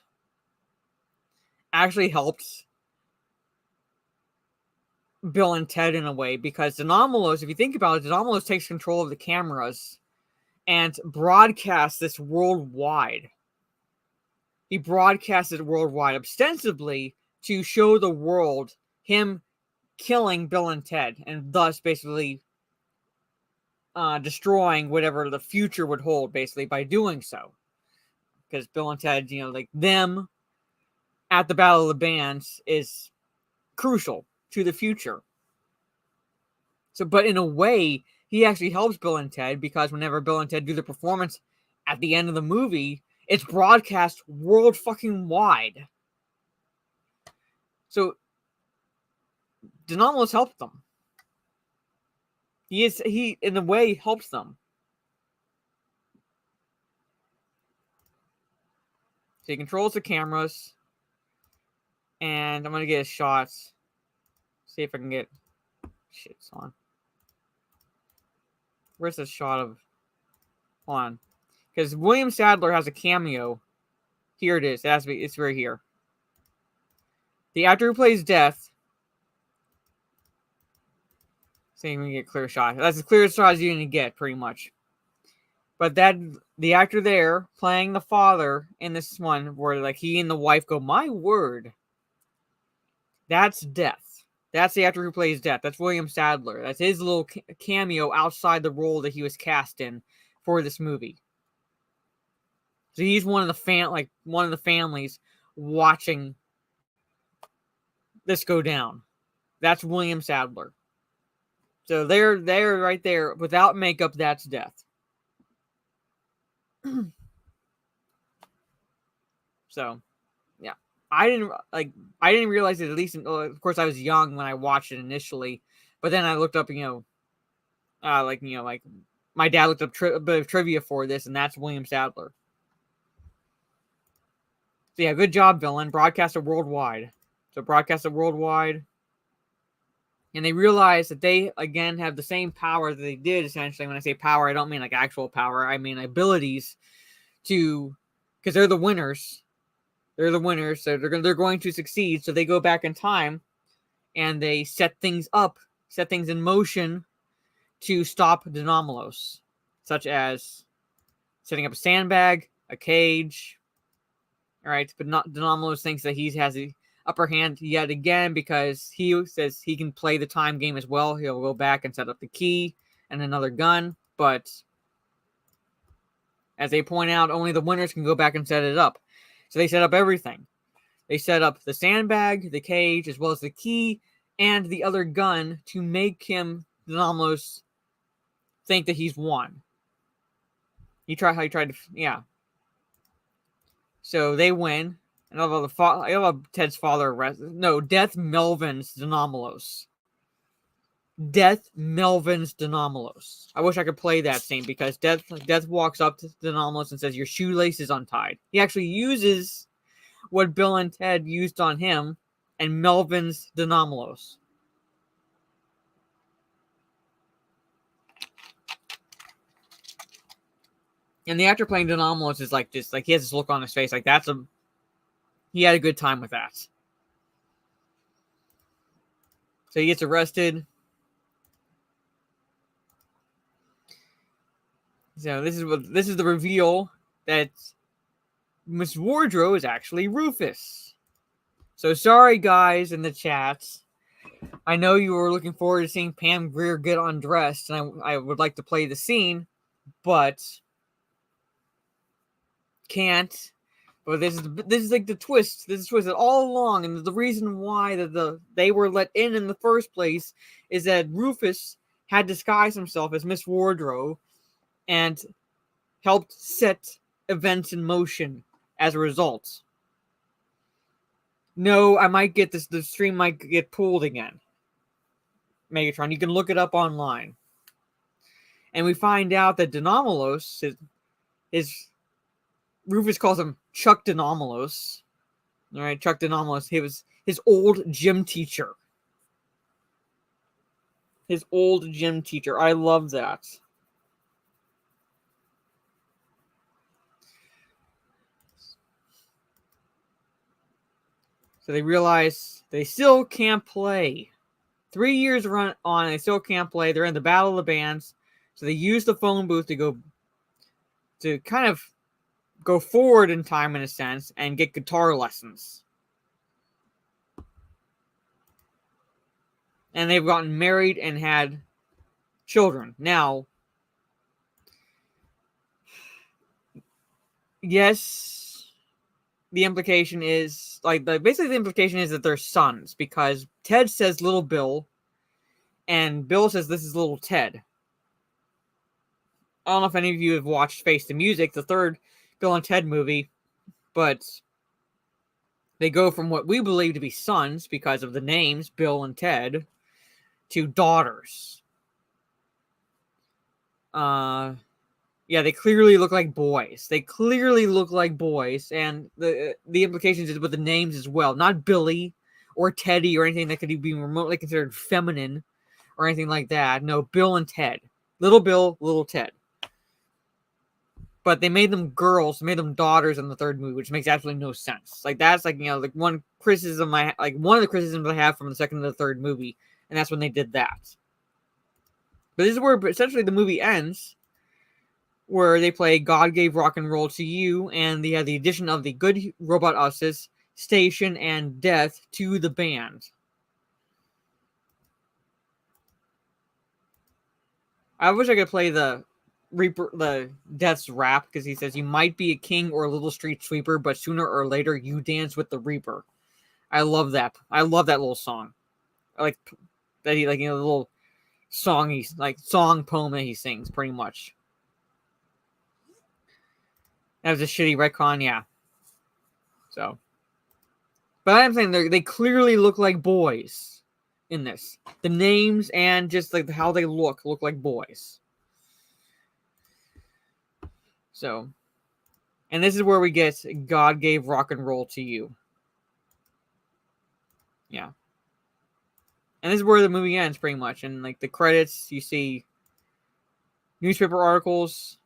Bill and Ted in a way, because Denomalus, if you think about it, Denomalus takes control of the cameras and broadcasts this worldwide. He broadcasts it worldwide, ostensibly to show the world him killing Bill and Ted, and thus basically destroying whatever the future would hold, basically, by doing so. Because Bill and Ted, like them at the Battle of the Bands is crucial to the future. So, but in a way, he actually helps Bill and Ted, because whenever Bill and Ted do the performance at the end of the movie, it's broadcast world fucking wide. So, Denomalus helped them. He in a way helps them. So he controls the cameras. And I'm going to get a shot. See if I can get... Shit, it's on. Where's the shot of... Hold on. Because William Sadler has a cameo. Here it is. It's right here. The actor who plays Death... See if we can get a clear shot. That's as clear a shot as you're going to get, pretty much. But the actor there, playing the father in this one, where like he and the wife go, my word... That's Death. That's the actor who plays Death. That's William Sadler. That's his little cameo outside the role that he was cast in for this movie. So he's one of the families watching this go down. That's William Sadler. So they're right there. Without makeup, that's Death. So, yeah. I didn't realize it, at least, of course, I was young when I watched it initially, but then I looked up, like my dad looked up a bit of trivia for this, and that's William Sadler. So yeah, good job, villain. Broadcasted worldwide. And they realize that they, again, have the same power that they did, essentially. When I say power, I don't mean like actual power. I mean abilities to, because they're the winners. They're the winners, so they're going to succeed. So they go back in time, and they set things in motion to stop Denomalus, such as setting up a sandbag, a cage. All right, but not Denomalus thinks that he has the upper hand yet again, because he says he can play the time game as well. He'll go back and set up the key and another gun, but as they point out, only the winners can go back and set it up. So they set up everything. They set up the sandbag, the cage, as well as the key and the other gun to make him, Denomalus, think that he's won. He tried to, yeah. So they win. And I love Ted's father. Death Melvin's Denomalos. Death Melvin's Denomalos. I wish I could play that scene because Death walks up to Denomalos and says, "Your shoelace is untied." He actually uses what Bill and Ted used on him and Melvin's Denomalos. And the actor playing Denomalos is like just like he has this look on his face like he had a good time with that. So he gets arrested. So this is the reveal that Miss Wardrobe is actually Rufus. So sorry guys in the chats. I know you were looking forward to seeing Pam Grier get undressed, and I would like to play the scene, but can't. But this is like the twist. This is twisted all along, and the reason why they were let in the first place is that Rufus had disguised himself as Miss Wardrobe and helped set events in motion as a result. No, I might get this. The stream might get pulled again. Megatron, you can look it up online, and we find out that Denomalos is Rufus calls him Chuck Denomalos. All right, Chuck Denomalos. He was his old gym teacher. His old gym teacher. I love that. So they realize they still can't play. 3 years run on, and they still can't play. They're in the Battle of the Bands. So they use the phone booth to kind of go forward in time, in a sense, and get guitar lessons. And they've gotten married and had children. Now, yes, the implication is, basically the implication is that they're sons, because Ted says little Bill, and Bill says this is little Ted. I don't know if any of you have watched Face the Music, the third Bill and Ted movie, but they go from what we believe to be sons because of the names Bill and Ted to daughters. Yeah, they clearly look like boys. And the implications is with the names as well. Not Billy or Teddy or anything that could be remotely considered feminine or anything like that. No, Bill and Ted. Little Bill, little Ted. But they made them girls, made them daughters in the third movie, which makes absolutely no sense. That's one of the criticisms I have from the second and the third movie, and that's when they did that. But this is where essentially the movie ends, where they play God Gave Rock and Roll to You, and they have the addition of the Good Robot Us's Station and Death to the band. I wish I could play the Death's rap, because he says, "You might be a king or a little street sweeper, but sooner or later you dance with the Reaper." I love that. I love that little song. I like that the little song song poem that he sings, pretty much. That was a shitty retcon, yeah. So, but I'm saying they clearly look like boys in this. The names and just how they look like boys. So, and this is where we get God Gave Rock and Roll to You. Yeah. And this is where the movie ends, pretty much. And the credits, you see newspaper articles,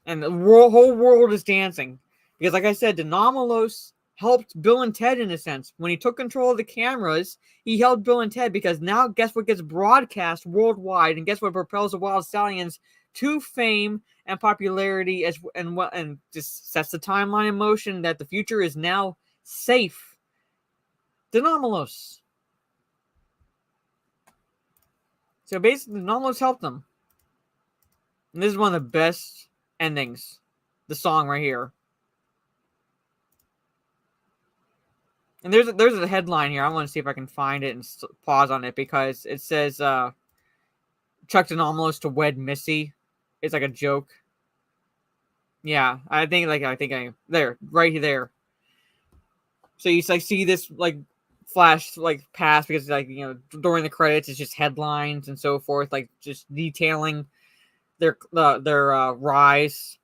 and the whole world is dancing. Because like I said, Denomalos helped Bill and Ted in a sense. When he took control of the cameras, he helped Bill and Ted, because now guess what gets broadcast worldwide, and guess what propels the Wild Stallions to fame and popularity, and just sets the timeline in motion that the future is now safe. Denomalos. So basically, Denomalos helped them. And this is one of the best endings. The song right here. And there's a headline here. I want to see if I can find it and pause on it, because it says Chuck Denomalos to wed Missy. It's like a joke. Yeah, I think there, right there. So you like see this like flash like pass because like during the credits it's just headlines and so forth, like just detailing their rise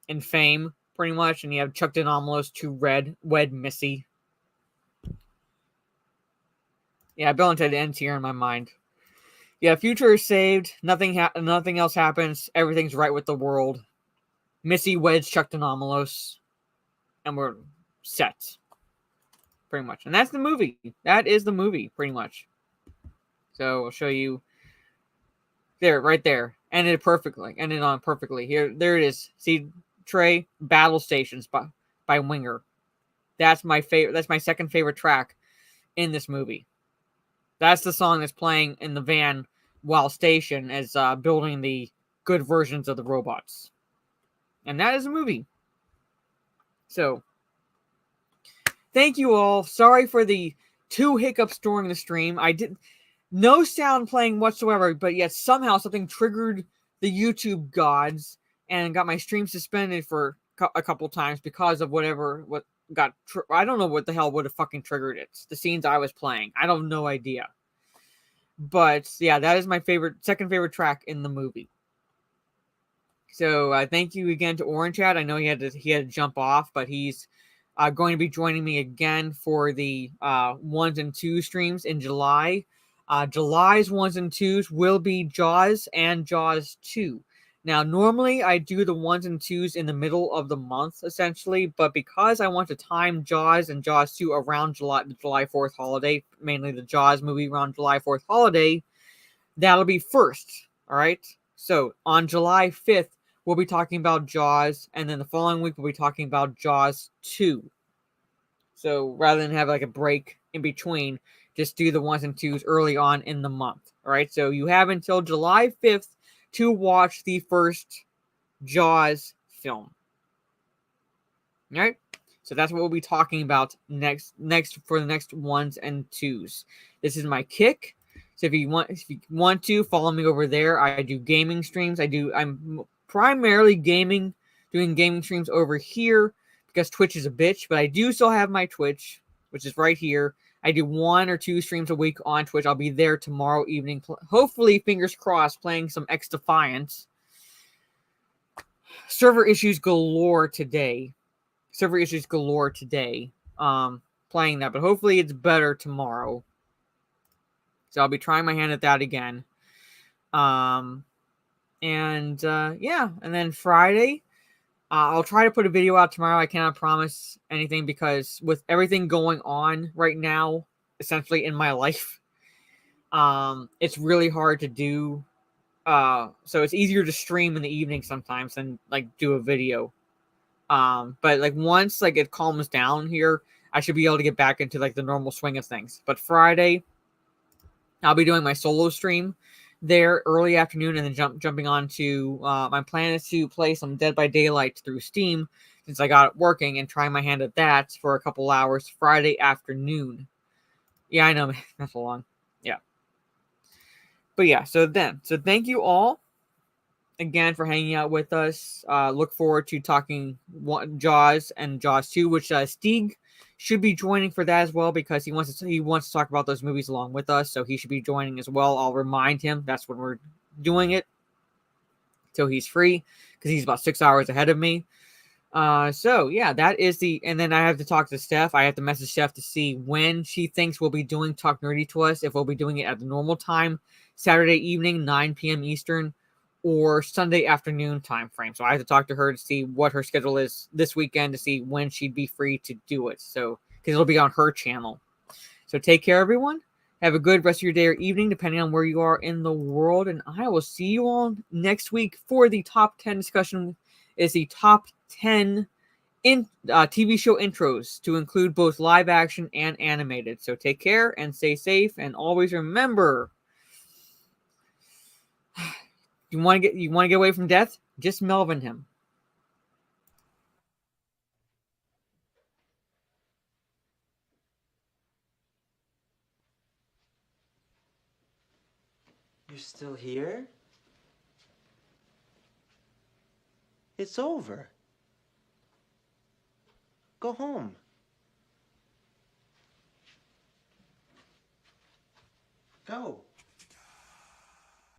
in fame pretty much. And you have Chuck Denomalos to wed Missy. Yeah, Bill and Ted ends here in my mind. Yeah, future is saved. Nothing else happens. Everything's right with the world. Missy weds Chuck Denomalos, and we're set. Pretty much. And that's the movie. That is the movie, pretty much. So I'll show you there, right there. Ended perfectly. Ended on perfectly. There it is. See, Trey, Battle Stations by Winger. That's my favorite. That's my second favorite track in this movie. That's the song that's playing in the van while Station is building the good versions of the robots. And that is a movie. So, thank you all. Sorry for the 2 hiccups during the stream. I did no sound playing whatsoever, but yet somehow something triggered the YouTube gods and got my stream suspended for a couple times because of what got. I don't know what the hell would have fucking triggered it. The scenes I was playing. I don't no idea. But yeah, that is my second favorite track in the movie. So thank you again to Orange Chat. I know he had to jump off, but he's going to be joining me again for the 1s and 2 streams in July. July's 1s and 2s will be Jaws and Jaws 2. Now, normally I do the 1s and 2s in the middle of the month, essentially, but because I want to time Jaws and Jaws 2 around the July 4th holiday, mainly the Jaws movie around July 4th holiday, that'll be first, all right? So, on July 5th, we'll be talking about Jaws, and then the following week, we'll be talking about Jaws 2. So, rather than have like a break in between, just do the 1s and 2s early on in the month, all right? So, you have until July 5th to watch the first Jaws film. All right? So that's what we'll be talking about next for the next 1s and 2s. This is my kick. So if you want to follow me over there, I do gaming streams. I'm primarily doing gaming streams over here because Twitch is a bitch, but I do still have my Twitch, which is right here. I do 1 or 2 streams a week on Twitch. I'll be there tomorrow evening. Hopefully, fingers crossed, playing some X Defiance. Server issues galore today. Playing that, but hopefully it's better tomorrow. So I'll be trying my hand at that again. Yeah. And then Friday, I'll try to put a video out tomorrow. I cannot promise anything because with everything going on right now, essentially in my life, it's really hard to do. So it's easier to stream in the evening sometimes than like do a video. But like once like it calms down here, I should be able to get back into like the normal swing of things. But Friday, I'll be doing my solo stream there early afternoon, and then jumping on to my plan is to play some Dead by Daylight through Steam since I got it working and trying my hand at that for a couple hours Friday afternoon. Yeah, I know, that's long. Yeah. But yeah, so thank you all again for hanging out with us. Look forward to talking Jaws and Jaws 2, which Stieg should be joining for that as well because he wants to talk about those movies along with us, so he should be joining as well. I'll remind him that's when we're doing it, so he's free because he's about 6 hours ahead of me. So yeah, that is and then I have to talk to Steph. I have to message Steph to see when she thinks we'll be doing Talk Nerdy to Us, if we'll be doing it at the normal time, Saturday evening, 9 p.m. Eastern, or Sunday afternoon time frame. So I have to talk to her to see what her schedule is this weekend to see when she'd be free to do it. So, because it'll be on her channel. So take care, everyone. Have a good rest of your day or evening, depending on where you are in the world. And I will see you all next week for the top 10 discussion. Is the top 10 TV show intros to include both live action and animated. So take care and stay safe. And always remember, you want to get away from death? Just Melvin him. You're still here? It's over. Go home. Go.